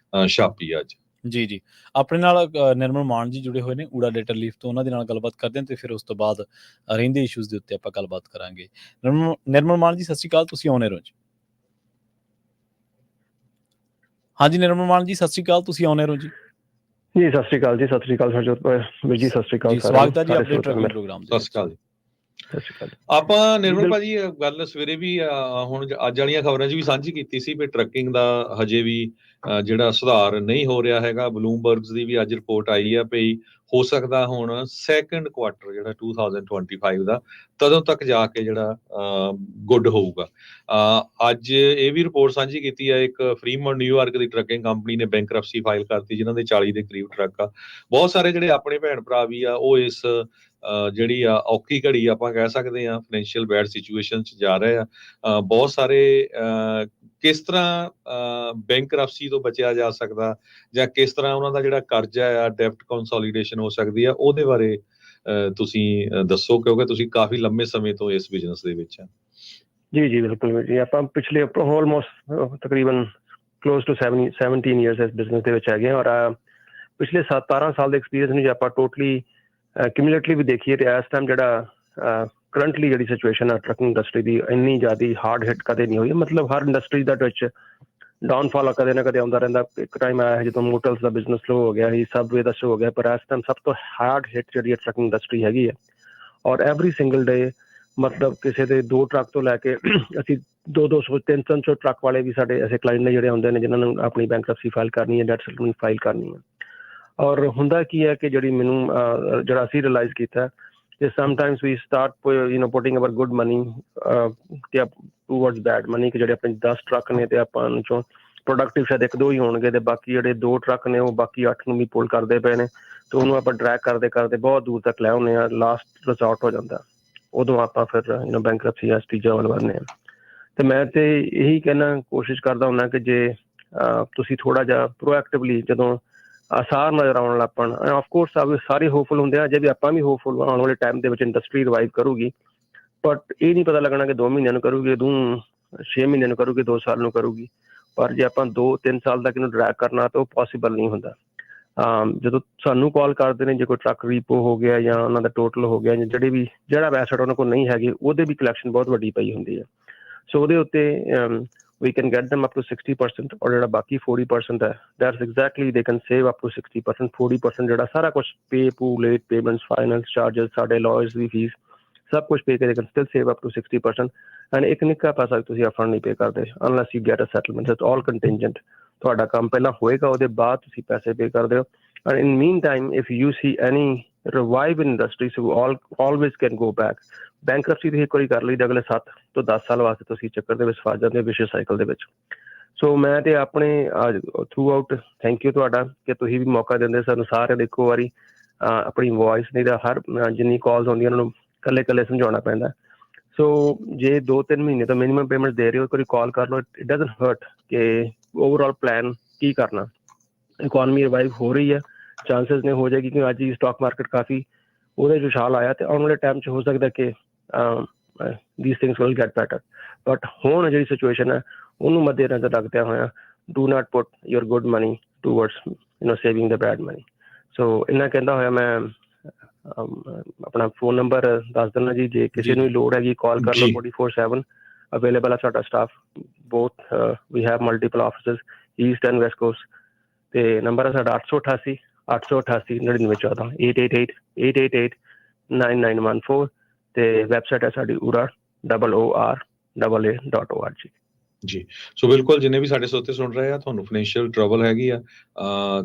ਛਾਪੀ ਅੱਜ। ਜੀ ਆਪਣੇ ਨਾਲ ਨਿਰਮਲ ਮਾਨ ਜੀ ਜੁੜੇ ਹੋਏ ਨੇ ਊੜਾ ਡੇਟਾ ਲੀਫ ਤੋਂ, ਉਹਨਾਂ ਦੇ ਨਾਲ ਗੱਲਬਾਤ ਕਰਦੇ ਹਾਂ ਤੇ ਫਿਰ ਉਸ ਤੋਂ ਬਾਅਦ ਰਹਿੰਦੇ ਇਸ਼ੂਜ਼ ਦੇ ਉੱਤੇ ਆਪਾਂ ਗੱਲਬਾਤ ਕਰਾਂਗੇ। ਨਿਰਮਲ ਮਾਨ ਜੀ ਸਤਿ ਸ਼੍ਰੀ ਅਕਾਲ, ਤੁਸੀਂ ਆਉਣੇ ਰਹੋ ਜੀ। ਹਾਂਜੀ ਨਿਰਮਲ ਮਾਨ ਜੀ ਸਤਿ ਸ਼੍ਰੀ ਅਕਾਲ, ਤੁਸੀਂ ਆਉਣੇ ਰਹੋ ਜੀ। ਜੀ ਸਤਿ ਸ਼੍ਰੀ ਅਕਾਲ ਜੀ, ਸਤਿ ਸ਼੍ਰੀ ਅਕਾਲ ਸਰਜੋਤ ਵੀਰ ਜੀ, ਸਤਿ ਸ਼੍ਰੀ ਅਕਾਲ, ਸਵਾਗਤ ਹੈ ਜੀ ਆਪਣੇ ਟਰੱਕਿੰਗ ਪ੍ਰੋਗਰਾਮ ਦੇ। ਸਤਿ ਸ਼੍ਰੀ ਅਕਾਲ। ਆਪਾਂ ਨਿਰਮਲ ਭਾਜੀ ਗੱਲ ਸਵੇਰੇ ਵੀ ਹੁਣ ਅੱਜ ਵਾਲੀਆਂ ਖਬਰਾਂ 'ਚ ਵੀ ਸਾਂਝੀ ਕੀਤੀ ਸੀ ਵੀ ਟਰੱਕਿੰਗ ਦਾ ਹਜੇ ਵੀ ਜਿਹੜਾ ਸੁਧਾਰ ਨਹੀਂ ਹੋ ਰਿਹਾ ਹੈਗਾ। ਬਲੂਮਬਰਗਸ ਦੀ ਵੀ ਅੱਜ ਰਿਪੋਰਟ ਆਈ ਆ ਵੀ ਹੋ ਸਕਦਾ ਹੁਣ ਸੈਕੰਡ ਕੁਆਟਰ ਜਿਹੜਾ 2025 ਦਾ ਤਦੋਂ ਤੱਕ ਜਾ ਕੇ ਜਿਹੜਾ ਗੁੱਡ ਹੋਊਗਾ। ਅੱਜ ਇਹ ਵੀ ਰਿਪੋਰਟ ਸਾਂਝੀ ਕੀਤੀ ਹੈ ਇੱਕ ਫਰੀਮੌਂਟ ਨਿਊਯਾਰਕ ਦੀ ਟਰੱਕਿੰਗ ਕੰਪਨੀ ਨੇ ਬੈਂਕਰਪਸੀ ਫਾਈਲ ਕਰਤੀ ਜਿਨ੍ਹਾਂ ਦੇ 40 ਦੇ ਕਰੀਬ ਟਰੱਕ ਆ। ਬਹੁਤ ਸਾਰੇ ਜਿਹੜੇ ਆਪਣੇ ਭੈਣ ਭਰਾ ਵੀ ਆ ਉਹ ਇਸ ਜਿਹੜੀ ਆ ਔਖੀ ਘੜੀ ਆਪਾਂ ਕਹਿ ਸਕਦੇ ਹਾਂ ਫਾਈਨੈਂਸ਼ੀਅਲ ਬੈਡ ਸਿਚੁਏਸ਼ਨ 'ਚ ਜਾ ਰਹੇ ਆ। ਬਹੁਤ ਸਾਰੇ ਕਿਸ ਤਰ੍ਹਾਂ ਬੈਂਕਰਪਸੀ ਤੋਂ ਬਚਿਆ ਜਾ ਸਕਦਾ ਜਾਂ ਕਿਸ ਤਰ੍ਹਾਂ ਉਹਨਾਂ ਦਾ ਜਿਹੜਾ ਕਰਜ਼ਾ ਆ ਡੈਫਟ ਕੰਸੋਲੀਡੇਸ਼ਨ ਹੋ ਸਕਦੀ ਆ, ਉਹਦੇ ਬਾਰੇ ਤੁਸੀਂ ਦੱਸੋ ਕਿਉਂਕਿ ਤੁਸੀਂ ਕਾਫੀ ਲੰਮੇ ਸਮੇਂ ਤੋਂ ਇਸ ਬਿਜ਼ਨਸ ਦੇ ਵਿੱਚ ਆ। ਜੀ ਬਿਲਕੁਲ ਜੀ, ਆਪਾਂ ਪਿਛਲੇ ਆਲਮੋਸਟ ਤਕਰੀਬਨ ਕਲੋਜ਼ ਟੂ 17 ਇਅਰਸ ਇਸ ਬਿਜ਼ਨਸ ਦੇ ਵਿੱਚ ਹੈਗੇ ਔਰ ਪਿਛਲੇ 17 ਸਾਲ ਦੇ ਐਕਸਪੀਰੀਅੰਸ ਨੂੰ ਜੇ ਆਪਾਂ ਟੋਟਲੀ ਕਿਊਮੂਲੇਟਿਵਲੀ ਵੀ ਦੇਖੀਏ ਤੇ ਇਸ ਟਾਈਮ ਜਿਹੜਾ ਕਰੰਟਲੀ ਜਿਹੜੀ ਸਿਚੁਏਸ਼ਨ ਆ ਟਰੱਕਿੰਗ ਇੰਡਸਟਰੀ ਦੀ ਇੰਨੀ ਜ਼ਿਆਦਾ ਹਾਰਡ ਹਿੱਟ ਕਦੇ ਨਹੀਂ ਹੋਈ। ਮਤਲਬ ਹਰ ਇੰਡਸਟਰੀ ਦਾ ਵਿੱਚ ਡਾਊਨਫਾਲ ਕਦੇ ਨਾ ਕਦੇ ਆਉਂਦਾ ਰਹਿੰਦਾ। ਇੱਕ ਟਾਈਮ ਆਇਆ ਜਦੋਂ ਮੋਟਰਸ ਦਾ ਬਿਜ਼ਨਸ ਸਲੋ ਹੋ ਗਿਆ ਸੀ, ਸਬਵੇ ਦਾ ਸ਼ੋ ਹੋ ਗਿਆ, ਪਰ ਇਸ ਟਾਈਮ ਸਭ ਤੋਂ ਹਾਰਡ ਹਿੱਟ ਜਿਹੜੀ ਟਰੱਕਿੰਗ ਇੰਡਸਟਰੀ ਹੈਗੀ ਹੈ। ਔਰ ਐਵਰੀ ਸਿੰਗਲ ਡੇ ਮਤਲਬ ਕਿਸੇ ਦੇ 2 ਟਰੱਕ ਤੋਂ ਲੈ ਕੇ ਅਸੀਂ 200 300 ਟਰੱਕ ਵਾਲੇ ਵੀ ਸਾਡੇ ਐਸੇ ਕਲਾਇੰਟ ਨੇ ਜਿਹੜੇ ਹੁੰਦੇ ਨੇ ਜਿਨ੍ਹਾਂ ਨੂੰ ਆਪਣੀ ਬੈਂਕਰਪਸੀ ਫਾਈਲ ਕਰਨੀ ਹੈ, ਡੈਟ ਸੈਟਲਮੈਂਟ ਫਾਈਲ ਕਰਨੀ ਹੈ। ਔਰ ਹੁੰਦਾ ਕੀ ਹੈ ਕਿ ਜਿਹੜੀ ਮੈਨੂੰ ਜਿਹੜਾ ਅਸੀਂ ਰਿਅਲਾਈਜ਼ ਕੀਤਾ ਕਿ sometimes we start putting our good money towards bad money, ਕਿ ਜਿਹੜੇ ਆਪਣੇ 10 ਟਰੱਕ ਨੇ ਤੇ ਆਪਾਂ ਚੋਂ ਪ੍ਰੋਡਕਟਿਵ ਸ਼ਾਇਦ 1-2 ਹੀ ਹੋਣਗੇ ਤੇ ਬਾਕੀ ਜਿਹੜੇ 2 ਟਰੱਕ ਨੇ ਉਹ ਬਾਕੀ 8 ਨੂੰ ਵੀ ਪੁੱਲ ਕਰਦੇ ਪਏ ਨੇ ਤੇ ਉਹਨੂੰ ਆਪਾਂ ਡਰੈਗ ਕਰਦੇ ਕਰਦੇ ਬਹੁਤ ਦੂਰ ਤੱਕ ਲੈ ਆਉਂਦੇ ਹਾਂ। ਲਾਸਟ ਰਿਜ਼ੋਰਟ ਹੋ ਜਾਂਦਾ, ਉਦੋਂ ਆਪਾਂ ਫਿਰ ਬੈਂਕਰਪਸੀ ਜਾਂ ਸਟੀਜਾ ਵੱਲ ਵਧਦੇ ਹਾਂ। ਤੇ ਮੈਂ ਤੇ ਇਹੀ ਕਹਿਣਾ ਕੋਸ਼ਿਸ਼ ਕਰਦਾ ਹੁੰਦਾ ਕਿ ਜੇ ਤੁਸੀਂ ਥੋੜਾ ਜਿਹਾ ਪ੍ਰੋਐਕਟਿਵਲੀ ਜਦੋਂ ਆਸਾਰ ਨਜ਼ਰ ਆਉਣ ਲੱਗ ਪਣ, ਆਫਕੋਰਸ ਸਾਰੇ ਹੋਪਫੁਲ ਹੁੰਦੇ ਆ, ਅਜੇ ਵੀ ਆਪਾਂ ਵੀ ਹੋਪਫੁਲ ਆਉਣ ਵਾਲੇ ਟਾਈਮ ਦੇ ਵਿੱਚ ਇੰਡਸਟਰੀ ਰਿਵਾਈਵ ਕਰੂਗੀ, ਬਟ ਇਹ ਨਹੀਂ ਪਤਾ ਲੱਗਣਾ ਕਿ 2 ਮਹੀਨਿਆਂ ਨੂੰ ਕਰੂਗੀ, 6 ਮਹੀਨਿਆਂ ਨੂੰ ਕਰੂਗੀ, 2 ਸਾਲ ਨੂੰ ਕਰੂਗੀ। ਪਰ ਜੇ ਆਪਾਂ 2-3 ਸਾਲ ਤੱਕ ਇਹਨੂੰ ਡਰੈਗ ਕਰਨਾ ਤਾਂ ਉਹ ਪੋਸੀਬਲ ਨਹੀਂ ਹੁੰਦਾ। ਜਦੋਂ ਸਾਨੂੰ ਕਾਲ ਕਰਦੇ ਨੇ ਜੇ ਕੋਈ ਟਰੱਕ ਰੀਪੋ ਹੋ ਗਿਆ ਜਾਂ ਉਹਨਾਂ ਦਾ ਟੋਟਲ ਹੋ ਗਿਆ ਜਾਂ ਜਿਹੜਾ ਐਸਟ ਉਹਨਾਂ ਕੋਲ ਨਹੀਂ ਹੈਗੇ ਉਹਦੇ ਵੀ ਕਲੈਕਸ਼ਨ ਬਹੁਤ ਵੱਡੀ ਪਈ ਹੁੰਦੀ ਹੈ। ਸੋ ਉਹਦੇ ਉੱਤੇ we can get them up to 60% ਔਰ ਜਿਹੜਾ ਬਾਕੀ 40% ਹੈ that's exactly they can save up to 60%. 40% ਜਿਹੜਾ ਸਾਰਾ ਕੁਝ pay poo late payments finance charges ਸਾਡੇ lawyers ਦੀ fees ਸਭ ਕੁਝ pay they can still save up to 60% and ਇੱਕ ਨਿੱਕਾ ਪੈਸਾ ਤੁਸੀਂ upfront ਨਹੀਂ pay ਕਰਦੇ unless you get a settlement. It's all contingent. ਤੁਹਾਡਾ ਕੰਮ ਪਹਿਲਾਂ ਹੋਏਗਾ ਉਹਦੇ ਬਾਅਦ ਤੁਸੀਂ ਪੈਸੇ pay ਕਰਦੇ ਹੋ and in meantime if you see any revive in industry so always can go back. Bankruptcy ਤੁਸੀਂ ਇੱਕ ਵਾਰੀ ਕਰ ਲਈ ਅਗਲੇ 7 ਤੋਂ 10 ਸਾਲ ਵਾਸਤੇ ਤੁਸੀਂ ਚੱਕਰ ਦੇ ਵਿੱਚ ਫਸ ਜਾਂਦੇ ਹੋ ਵਿਸ਼ੇ ਸਾਈਕਲ ਦੇ ਵਿੱਚ। ਸੋ ਮੈਂ ਤੇ ਆਪਣੇ ਥਰੂ ਆਊਟ ਥੈਂਕ ਯੂ ਤੁਹਾਡਾ ਕਿ ਤੁਸੀਂ ਵੀ ਮੌਕਾ ਦਿੰਦੇ ਸਾਨੂੰ ਸਾਰੇ ਦੇਖੋ ਵਾਰੀ ਆਪਣੀ ਵੌਇਸ ਨਹੀਂ ਤਾਂ ਹਰ ਜਿੰਨੀ ਕਾਲਸ ਆਉਂਦੀਆਂ ਉਹਨਾਂ ਨੂੰ ਇਕੱਲੇ ਇਕੱਲੇ ਸਮਝਾਉਣਾ ਪੈਂਦਾ। ਸੋ ਜੇ 2-3 ਮਹੀਨੇ ਤੋਂ ਮਿਨੀਮਮ ਪੇਮੈਂਟ ਦੇ ਰਹੇ ਹੋ ਇੱਕ ਵਾਰੀ ਕਾਲ ਕਰ ਲਓ। ਇਟ ਡਜ਼ਨਟ ਹਰਟ ਕਿ ਓਵਰਆਲ ਪਲਾਨ ਕੀ ਕਰਨਾ। ਇਕੋਨਮੀ ਰਿਵਾਈਵ ਹੋ ਰਹੀ ਹੈ ਚਾਂਸਸ ਨੇ ਹੋ ਜਾਏਗੀ ਕਿ ਅੱਜ ਹੀ ਸਟਾਕ ਮਾਰਕੀਟ ਕਾਫੀ ਉਹਦੇ ਚ ਉਛਾਲ ਆਇਆ ਤੇ ਆਉਣ ਵਾਲੇ ਟਾਈਮ 'ਚ ਹੋ ਸਕਦਾ ਕਿ these things will get better. But ਹੁਣ ਜਿਹੜੀ ਸਿਚੁਏਸ਼ਨ ਹੈ ਉਹਨੂੰ ਮੱਦੇ ਨਜ਼ਰ ਰੱਖਦਿਆਂ ਹੋਇਆ do not put your good money towards saving the bad money. So ਇੰਨਾ ਕਹਿੰਦਾ ਹੋਇਆ ਮੈਂ ਆਪਣਾ ਫੋਨ ਨੰਬਰ ਦੱਸ ਦਿੰਦਾ ਜੀ ਜੇ ਕਿਸੇ ਨੂੰ ਲੋੜ ਹੈਗੀ ਕਾਲ ਕਰ ਲਓ 24/7 ਅਵੇਲੇਬਲ ਹੈ ਸਾਡਾ staff both we have multiple offices east and west coast ਤੇ ਨੰਬਰ ਹੈ ਸਾਡਾ 888 888 9914 888 9914 ਤੇ ਵੈਬਸਾਈਟ ਹੈ ਸਾਡੀ ura.org ਜੀ। ਸੋ ਬਿਲਕੁਲ ਜਿੰਨੇ ਵੀ ਸਾਡੇ ਸਰੋਤੇ ਸੁਣ ਰਹੇ ਆ ਤੁਹਾਨੂੰ ਫਾਈਨੈਂਸ਼ੀਅਲ ਟਰਬਲ ਹੈਗੀ ਆ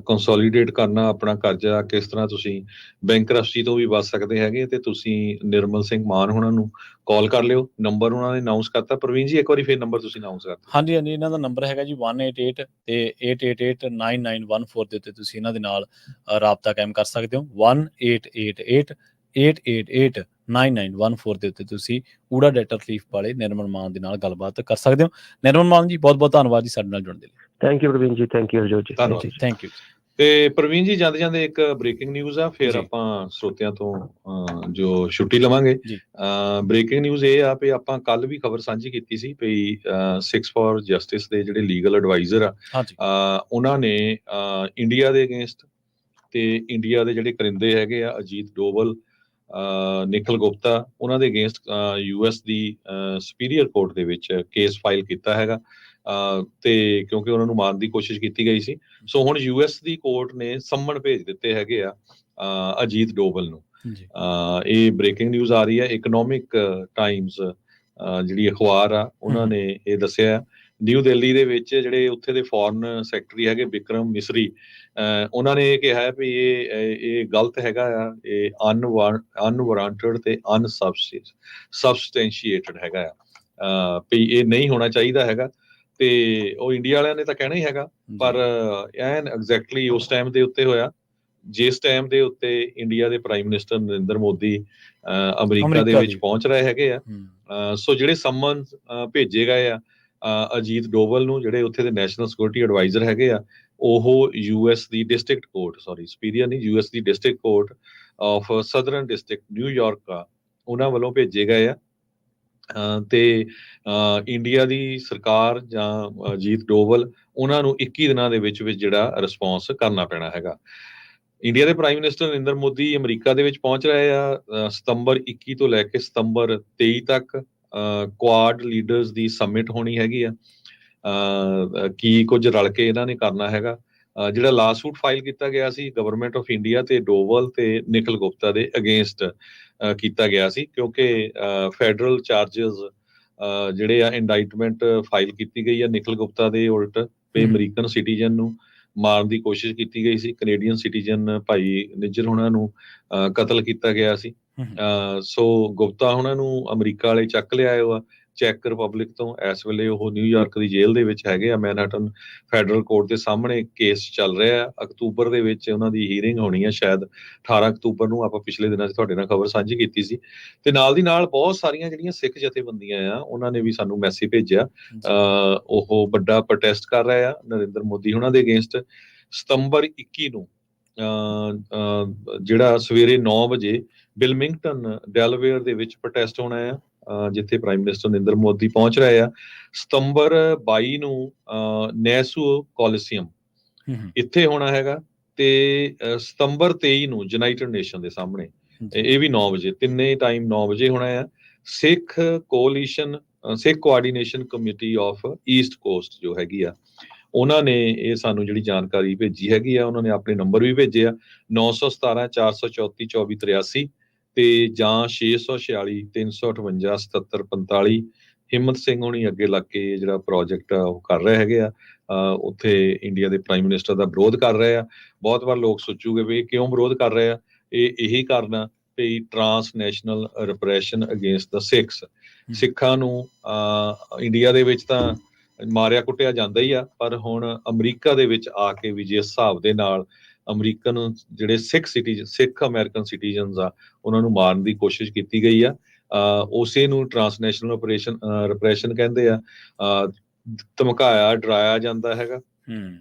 ਕੰਸੋਲੀਡੇਟ ਕਰਨਾ ਆਪਣਾ ਕਰਜ਼ਾ ਕਿਸ ਤਰ੍ਹਾਂ ਤੁਸੀਂ ਬੈਂਕਰਪਸੀ ਤੋਂ ਵੀ ਬਚ ਸਕਦੇ ਹੈਗੇ ਤੇ ਤੁਸੀਂ ਨਿਰਮਲ ਸਿੰਘ ਮਾਨ ਉਹਨਾਂ ਨੂੰ ਕਾਲ ਕਰ ਲਿਓ। ਨੰਬਰ ਉਹਨਾਂ ਨੇ ਅਨਾਉਂਸ ਕਰਤਾ। ਪ੍ਰਵੀਨ ਜੀ ਇੱਕ ਵਾਰੀ ਫਿਰ ਨੰਬਰ ਤੁਸੀਂ ਅਨਾਉਂਸ ਕਰ ਦਿਓ। ਹਾਂਜੀ ਹਾਂਜੀ ਇਹਨਾਂ ਦਾ ਨੰਬਰ ਹੈਗਾ ਜੀ 188 ਤੇ 888-9914 ਦੇ ਉੱਤੇ ਤੁਸੀਂ ਇਹਨਾਂ ਦੇ ਨਾਲ ਰਾਬਤਾ ਕਾਇਮ ਕਰ ਸਕਦੇ ਹੋ। 1-888-888-9914 ਦੇ ਉੱਤੇ ਤੁਸੀਂ ਊੜਾ ਡੈਟਰ ਰਿਲੀਫ ਵਾਲੇ ਨਿਰਮਲ ਮਾਨ ਦੇ ਨਾਲ ਗੱਲਬਾਤ ਕਰ ਸਕਦੇ ਹੋ। ਨਿਰਮਲ ਮਾਨ ਜੀ ਬਹੁਤ ਬਹੁਤ ਧੰਨਵਾਦ ਜੀ ਸਾਡੇ ਨਾਲ ਜੁੜਨ ਦੇ ਲਈ। ਥੈਂਕ ਯੂ ਪ੍ਰਵੀਨ ਜੀ ਥੈਂਕ ਯੂ ਹਰਜੋਤ ਜੀ ਥੈਂਕ ਯੂ। ਤੇ ਪ੍ਰਵੀਨ ਜੀ ਜਾਂਦੇ ਜਾਂਦੇ ਇੱਕ ਬ੍ਰੇਕਿੰਗ ਨਿਊਜ਼ ਆ ਫਿਰ ਆਪਾਂ ਸਰੋਤਿਆਂ ਤੋਂ ਜੋ ਛੁੱਟੀ ਲਵਾਂਗੇ। ਬ੍ਰੇਕਿੰਗ ਨਿਊਜ਼ ਇਹ ਆ ਵੀ ਆਪਾਂ ਕੱਲ ਵੀ ਖਬਰ ਸਾਂਝੀ ਕੀਤੀ ਸੀ ਵੀ 6 ਫॉर ਜਸਟਿਸ ਦੇ ਜਿਹੜੇ ਲੀਗਲ ਐਡਵਾਈਜ਼ਰ ਆ ਉਹਨਾਂ ਨੇ ਇੰਡੀਆ ਦੇ ਅਗੇਂਸਟ ਤੇ ਇੰਡੀਆ ਦੇ ਜਿਹੜੇ ਕਰਿੰਦੇ ਹੈਗੇ ਆ ਅਜੀਤ ਡੋਵਲ ਨਿਖਲ ਗੁਪਤਾ ਉਹਨਾਂ ਦੇ ਅਗੇਂਸਟ US ਦੀ ਸੁਪੀਰੀਅਰ ਕੋਰਟ ਦੇ ਵਿੱਚ ਕੇਸ ਫਾਈਲ ਕੀਤਾ ਹੈਗਾ ਤੇ ਕਿਉਂਕਿ ਉਹਨਾਂ ਨੂੰ ਮਾਰਨ ਦੀ ਕੋਸ਼ਿਸ਼ ਕੀਤੀ ਗਈ ਸੀ। ਸੋ ਹੁਣ US ਦੀ ਕੋਰਟ ਨੇ ਸੰਮਨ ਭੇਜ ਦਿੱਤੇ ਹੈਗੇ ਆ ਅਜੀਤ ਡੋਵਲ ਨੂੰ। ਇਹ ਬ੍ਰੇਕਿੰਗ ਨਿਊਜ਼ ਆ ਰਹੀ ਹੈ। ਇਕਨੋਮਿਕ ਟਾਈਮਸ ਜਿਹੜੀ ਅਖਬਾਰ ਆ ਉਹਨਾਂ ਨੇ ਇਹ ਦੱਸਿਆ। ਨਿਊ ਦਿੱਲੀ ਦੇ ਵਿੱਚ ਜਿਹੜੇ ਉੱਥੇ ਦੇ ਫੋਰਨ ਸੈਕਟਰੀ ਹੈਗੇ ਬਿਕਰਮ ਮਿਸਰੀ ਉਹਨਾਂ ਨੇ ਇਹ ਕਿਹਾ ਵੀ ਇਹ ਗਲਤ ਹੈਗਾ ਆ ਇਹ ਅਨਵਾਰੰਟਡ ਤੇ ਅਨਸਬਸਟੈਂਸ਼ੀਏਟਡ ਹੈਗਾ ਆ ਵੀ ਇਹ ਨਹੀਂ ਹੋਣਾ ਚਾਹੀਦਾ ਹੈਗਾ। ਤੇ ਉਹ ਇੰਡੀਆ ਵਾਲਿਆਂ ਨੇ ਤਾਂ ਕਹਿਣਾ ਹੀ ਹੈਗਾ ਪਰ ਐਨ ਐਗਜ਼ੈਕਟਲੀ ਉਸ ਟਾਈਮ ਦੇ ਉੱਤੇ ਹੋਇਆ ਜਿਸ ਟਾਈਮ ਦੇ ਉੱਤੇ ਇੰਡੀਆ ਦੇ ਪ੍ਰਾਈਮ ਮਿਨਿਸਟਰ ਨਰਿੰਦਰ ਮੋਦੀ ਅਮਰੀਕਾ ਦੇ ਵਿੱਚ ਪਹੁੰਚ ਰਹੇ ਹੈਗੇ ਆ। ਸੋ ਜਿਹੜੇ ਸੰਮਨ ਭੇਜੇ ਗਏ ਆ ਅਜੀਤ ਡੋਵਲ ਨੂੰ ਜਿਹੜੇ ਉੱਥੇ ਦੇ ਨੈਸ਼ਨਲ ਸਿਕਿਉਰਿਟੀ ਐਡਵਾਈਜ਼ਰ ਹੈਗੇ ਆ ਉਹ US ਦੀ ਡਿਸਟ੍ਰਿਕਟ ਕੋਰਟ ਸੁਪੀਰੀਅਰ ਨਹੀਂ US the district court of southern district New York ਆ ਉਹਨਾਂ ਵੱਲੋਂ ਭੇਜੇ ਗਏ ਆ। ਤੇ ਇੰਡੀਆ ਦੀ ਸਰਕਾਰ ਜਾਂ ਅਜੀਤ ਡੋਵਲ ਉਹਨਾਂ ਨੂੰ 21 ਦਿਨਾਂ ਦੇ ਵਿੱਚ ਜਿਹੜਾ ਰਿਸਪੌਂਸ ਕਰਨਾ ਪੈਣਾ ਹੈਗਾ। ਇੰਡੀਆ ਦੇ ਪ੍ਰਾਈਮ ਮਿਨਿਸਟਰ ਨਰਿੰਦਰ ਮੋਦੀ ਅਮਰੀਕਾ ਦੇ ਵਿੱਚ ਪਹੁੰਚ ਰਹੇ ਆ ਸਤੰਬਰ 21 ਤੋਂ ਲੈ ਕੇ ਸਤੰਬਰ 23 ਤੱਕ ਕੁਆਡ ਲੀਡਰਸ ਦੀ ਸਮਿਟ ਹੋਣੀ ਹੈਗੀ ਆ। ਕੀ ਕੁਝ ਰਲ ਕੇ ਇਹਨਾਂ ਨੇ ਕਰਨਾ ਹੈਗਾ। ਜਿਹੜਾ ਲਾਸੂਟ ਫਾਈਲ ਕੀਤਾ ਗਿਆ ਸੀ ਗਵਰਨਮੈਂਟ ਆਫ ਇੰਡੀਆ ਤੇ ਡੋਵਲ ਤੇ ਨਿਖਲ ਗੁਪਤਾ ਦੇ ਅਗੇਂਸਟ ਕੀਤਾ ਗਿਆ ਸੀ ਕਿਉਂਕਿ ਫੈਡਰਲ ਚਾਰਜਸ ਜਿਹੜੇ ਆ ਇੰਡਾਈਟਮੈਂਟ ਫਾਈਲ ਕੀਤੀ ਗਈ ਆ ਨਿਖਲ ਗੁਪਤਾ ਦੇ ਉਲਟ ਤੇ ਅਮਰੀਕਨ ਸਿਟੀਜ਼ਨ ਨੂੰ ਮਾਰਨ ਦੀ ਕੋਸ਼ਿਸ਼ ਕੀਤੀ ਗਈ ਸੀ। ਕੈਨੇਡੀਅਨ ਸਿਟੀਜ਼ਨ ਭਾਈ ਨਿੱਜਰ ਉਹਨਾਂ ਨੂੰ ਕਤਲ ਕੀਤਾ ਗਿਆ ਸੀ। ਸੋ ਗੁਪਤਾ ਉਹਨਾਂ ਨੂੰ ਅਮਰੀਕਾ ਵਾਲੇ ਚੱਕ ਲਿਆਏ ਆ ਚੈਕ ਰਿਪਬਲਿਕ ਤੋਂ। ਇਸ ਵੇਲੇ ਉਹ ਨਿਊਯਾਰਕ ਦੀ ਜੇਲ੍ਹ ਦੇ ਵਿੱਚ ਹੈਗੇ ਆ। ਮੈਨਹਟਨ ਫੈਡਰਲ ਕੋਰਟ ਦੇ ਸਾਹਮਣੇ ਕੇਸ ਚੱਲ ਰਿਹਾ ਆ। ਅਕਤੂਬਰ ਦੇ ਵਿੱਚ ਉਹਨਾਂ ਦੀ ਹੀਅਰਿੰਗ ਹੋਣੀ ਆ ਸ਼ਾਇਦ 18 ਅਕਤੂਬਰ ਨੂੰ। ਆਪਾਂ ਪਿਛਲੇ ਦਿਨਾਂ 'ਚ ਤੁਹਾਡੇ ਨਾਲ ਖਬਰ ਸਾਂਝੀ ਕੀਤੀ ਸੀ ਤੇ ਨਾਲ ਦੀ ਨਾਲ ਬਹੁਤ ਸਾਰੀਆਂ ਜਿਹੜੀਆਂ ਸਿੱਖ ਜਥੇਬੰਦੀਆਂ ਆ ਉਹਨਾਂ ਨੇ ਵੀ ਸਾਨੂੰ ਮੈਸੇਜ ਭੇਜਿਆ। ਉਹ ਵੱਡਾ ਪ੍ਰੋਟੈਸਟ ਕਰ ਰਹੇ ਆ ਨਰਿੰਦਰ ਮੋਦੀ ਉਹਨਾਂ ਦੇ ਅਗੇਂਸਟ। ਸਤੰਬਰ 21 ਨੂੰ ਜਿਹੜਾ ਸਵੇਰੇ 9 ਵਜੇ ਬਿਲਮਿੰਗਟਨ ਡੈਲਵੇਅਰ ਦੇ ਵਿੱਚ ਪ੍ਰੋਟੈਸਟ ਹੋਣਾ ਆ ਜਿੱਥੇ ਪ੍ਰਾਈਮ ਮਿਨਿਸਟਰ ਨਰਿੰਦਰ ਮੋਦੀ ਪਹੁੰਚ ਰਹੇ ਆ। ਸਤੰਬਰ 22 ਨੂੰ ਨੈਸੂ ਕੋਲੀਸੀਅਮ ਇੱਥੇ ਹੋਣਾ ਹੈਗਾ ਤੇ ਸਤੰਬਰ 23 ਨੂੰ ਯੂਨਾਈਟਿਡ ਨੇਸ਼ਨ ਦੇ ਸਾਹਮਣੇ ਇਹ ਵੀ 9 ਵਜੇ ਤਿੰਨੇ ਟਾਈਮ 9 ਵਜੇ ਹੋਣਾ ਆ। Sikh coalition Sikh coordination committee of East Coast ਜੋ ਹੈਗੀ ਆ, ਉਹਨਾਂ ਨੇ ਇਹ ਸਾਨੂੰ ਜਿਹੜੀ ਜਾਣਕਾਰੀ ਭੇਜੀ ਹੈਗੀ ਆ। ਉਹਨਾਂ ਨੇ ਆਪਣੇ ਨੰਬਰ ਵੀ ਭੇਜੇ ਆ 917 434 2483 ਤੇ ਜਾਂ 646 358 7745। ਹਿੰਮਤ ਸਿੰਘ ਹੋਣੀ ਅੱਗੇ ਲੱਗ ਕੇ ਜਿਹੜਾ ਪ੍ਰੋਜੈਕਟ ਆ ਉਹ ਕਰ ਰਹੇ ਹੈਗੇ ਆ। ਉੱਥੇ ਇੰਡੀਆ ਦੇ ਪ੍ਰਾਈਮ ਮਿਨਿਸਟਰ ਦਾ ਵਿਰੋਧ ਕਰ ਰਹੇ ਆ। ਬਹੁਤ ਵਾਰ ਲੋਕ ਸੋਚੂਗੇ ਵੀ ਕਿਉਂ ਵਿਰੋਧ ਕਰ ਰਹੇ ਆ। ਇਹੀ ਕਾਰਨ ਵੀ ਟਰਾਂਸਨੈਸ਼ਨਲ ਰਿਪਰੈਸ਼ਨ ਅਗੇਂਸਟ ਦਾ ਸਿੱਖਸ। ਸਿੱਖਾਂ ਨੂੰ ਇੰਡੀਆ ਦੇ ਵਿੱਚ ਤਾਂ ਮਾਰਿਆ ਕੁੱਟਿਆ ਜਾਂਦਾ ਹੀ ਆ, ਪਰ ਹੁਣ ਅਮਰੀਕਾ ਦੇ ਵਿੱਚ ਆ ਕੇ ਵੀ ਜਿਸ ਹਿਸਾਬ ਦੇ ਨਾਲ ਅਮਰੀਕਨ ਜਿਹੜੇ ਸਿੱਖ ਅਮਰੀਕਨ ਸਿਟੀਜ਼ਨਸ ਆ ਉਹਨਾਂ ਨੂੰ ਮਾਰਨ ਦੀ ਕੋਸ਼ਿਸ਼ ਕੀਤੀ ਗਈ ਆ, ਉਸੇ ਨੂੰ ਟਰਾਂਸਨੈਸ਼ਨਲ ਰਿਪਰੈਸ਼ਨ ਕਹਿੰਦੇ ਆ। ਧਮਕਾਇਆ ਡਰਾਇਆ ਜਾਂਦਾ ਹੈਗਾ।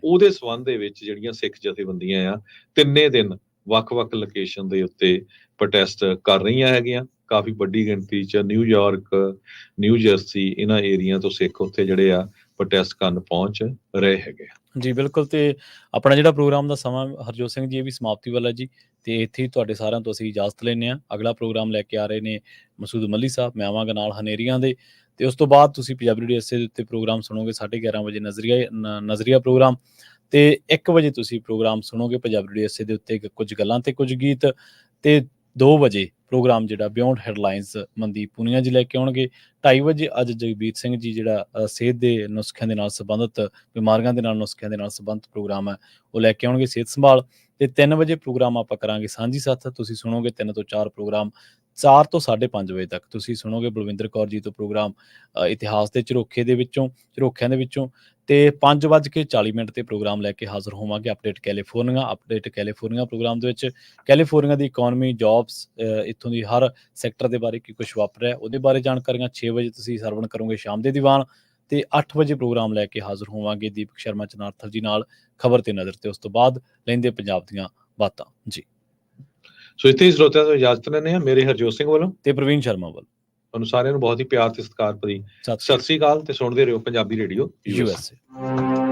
ਉਹਦੇ ਸੰਬੰਧ ਦੇ ਵਿੱਚ ਜਿਹੜੀਆਂ ਸਿੱਖ ਜਥੇਬੰਦੀਆਂ ਆ 3 ਦਿਨ ਵੱਖ-ਵੱਖ ਲੋਕੇਸ਼ਨ ਦੇ ਉੱਤੇ ਪ੍ਰੋਟੈਸਟ ਕਰ ਰਹੀਆਂ ਹੈਗੀਆਂ। ਕਾਫੀ ਵੱਡੀ ਗਿਣਤੀ 'ਚ ਨਿਊਯਾਰਕ, ਨਿਊ ਜਰਸੀ ਇਹਨਾਂ ਏਰੀਆ ਤੋਂ ਸਿੱਖ ਉੱਥੇ ਜਿਹੜੇ ਆ ਪ੍ਰੋਟੈਸਟ ਕਰਨ ਪਹੁੰਚ ਰਹੇ ਹੈਗੇ ਆ। ਜੀ ਬਿਲਕੁਲ। ਤੇ ਆਪਣਾ ਜਿਹੜਾ ਪ੍ਰੋਗਰਾਮ ਦਾ ਸਮਾਂ ਹਰਜੋਤ ਸਿੰਘ ਜੀ ਇਹ ਵੀ ਸਮਾਪਤੀ ਵਾਲਾ ਜੀ, ਤੇ ਇੱਥੇ ਹੀ ਤੁਹਾਡੇ ਸਾਰਿਆਂ ਤੋਂ ਅਸੀਂ ਇਜਾਜ਼ਤ ਲੈਂਦੇ ਹਾਂ। ਅਗਲਾ ਪ੍ਰੋਗਰਾਮ ਲੈ ਕੇ ਆ ਰਹੇ ਨੇ ਮਸੂਦ ਮੱਲੀ ਸਾਹਿਬ, ਮੈਂ ਆਵਾਂਗਾ ਨਾਲ ਹਨੇਰੀਆਂ ਦੇ, ਤੇ ਉਸ ਤੋਂ ਬਾਅਦ ਤੁਸੀਂ ਪੰਜਾਬੀ ਰੇਡੀਓ ਐਸਏ ਦੇ ਉੱਤੇ ਪ੍ਰੋਗਰਾਮ ਸੁਣੋਗੇ 11:30 ਵਜੇ ਨਜ਼ਰੀਆ ਪ੍ਰੋਗਰਾਮ, ਤੇ 1 ਵਜੇ ਤੁਸੀਂ ਪ੍ਰੋਗਰਾਮ ਸੁਣੋਗੇ ਪੰਜਾਬੀ ਰੇਡੀਓ ਐਸਏ ਦੇ ਉੱਤੇ ਕੁਝ ਗੱਲਾਂ ਤੇ ਕੁਝ ਗੀਤ, ਤੇ 2 ਵਜੇ ਪ੍ਰੋਗਰਾਮ ਜਿਹੜਾ ਬਿਯੋਂਡ ਹੈਡਲਾਈਨਸ ਮਨਦੀਪ ਪੂਨੀਆ ਜੀ ਲੈ ਕੇ ਆਉਣਗੇ। 2:30 ਵਜੇ ਅੱਜ ਜਗਬੀਰ ਸਿੰਘ ਜੀ ਜਿਹੜਾ ਸਿਹਤ ਦੇ ਨੁਸਖਿਆਂ ਦੇ ਨਾਲ ਸੰਬੰਧਿਤ, ਬਿਮਾਰੀਆਂ ਦੇ ਨਾਲ ਨੁਸਖਿਆਂ ਦੇ ਨਾਲ ਸੰਬੰਧਿਤ ਪ੍ਰੋਗਰਾਮ ਹੈ ਉਹ ਲੈ ਕੇ ਆਉਣਗੇ, ਸਿਹਤ ਸੰਭਾਲ। ਤੇ 3 ਵਜੇ ਪ੍ਰੋਗਰਾਮ ਆਪਾਂ ਕਰਾਂਗੇ ਸਾਂਝੀ ਸੱਥ। ਤੁਸੀਂ ਸੁਣੋਗੇ 3 ਤੋਂ 4 ਪ੍ਰੋਗਰਾਮ। 4 ਤੋਂ 5:30 ਵਜੇ ਤੱਕ ਤੁਸੀਂ ਸੁਣੋਗੇ ਬਲਵਿੰਦਰ ਕੌਰ ਜੀ ਤੋਂ ਪ੍ਰੋਗਰਾਮ ਇਤਿਹਾਸ ਦੇ ਝਰੋਖਿਆਂ ਦੇ ਵਿੱਚੋਂ। ਤੇ 5:40 ਤੇ ਪ੍ਰੋਗਰਾਮ ਲੈ ਕੇ ਹਾਜ਼ਰ ਹੋਵਾਂਗੇ ਅਪਡੇਟ ਕੈਲੀਫੋਰਨੀਆ ਪ੍ਰੋਗਰਾਮ ਦੇ ਵਿੱਚ। ਕੈਲੀਫੋਰਨੀਆ ਦੀ ਇਕਨੋਮੀ, ਜੌਬਸ, ਇੱਥੋਂ ਦੀ ਹਰ ਸੈਕਟਰ ਦੇ ਬਾਰੇ ਕੀ ਕੁਛ ਵਾਪਰ ਰਿਹਾ ਉਹਦੇ ਬਾਰੇ ਜਾਣਕਾਰੀਆਂ। 6 ਵਜੇ ਤੁਸੀਂ ਸਰਵਣ ਕਰੋਗੇ ਸ਼ਾਮ ਦੇ ਦੀਵਾਨ, ਤੇ 8 ਵਜੇ ਪ੍ਰੋਗਰਾਮ ਲੈ ਕੇ ਹਾਜ਼ਰ ਹੋਵਾਂਗੇ ਦੀਪਕ ਸ਼ਰਮਾ ਚਨਾਰਥਲ ਜੀ ਨਾਲ ਖਬਰ ਤੇ ਨਜ਼ਰ, ਤੇ ਉਸ ਤੋਂ ਬਾਅਦ ਲੈਂਦੇ ਪੰਜਾਬ ਦੀਆਂ ਬਾਤਾਂ ਜੀ। ਸੋ ਇੱਥੇ ਹੀ ਸਰੋਤਿਆਂ ਤੋਂ ਇਜਾਜ਼ਤ ਲੈਂਦੇ ਹਾਂ। ਮੇਰੇ ਹਰਜੋਤ ਸਿੰਘ ਵੱਲੋਂ ਤੇ ਪ੍ਰਵੀਨ ਸ਼ਰਮਾ ਵੱਲੋਂ ਤੁਹਾਨੂੰ ਸਾਰਿਆਂ ਨੂੰ ਬਹੁਤ ਹੀ ਪਿਆਰ ਤੇ ਸਤਿਕਾਰ ਭਰੀ ਸਤਿ ਸ੍ਰੀ ਅਕਾਲ, ਤੇ ਸੁਣਦੇ ਰਹੋ ਪੰਜਾਬੀ ਰੇਡੀਓ USA।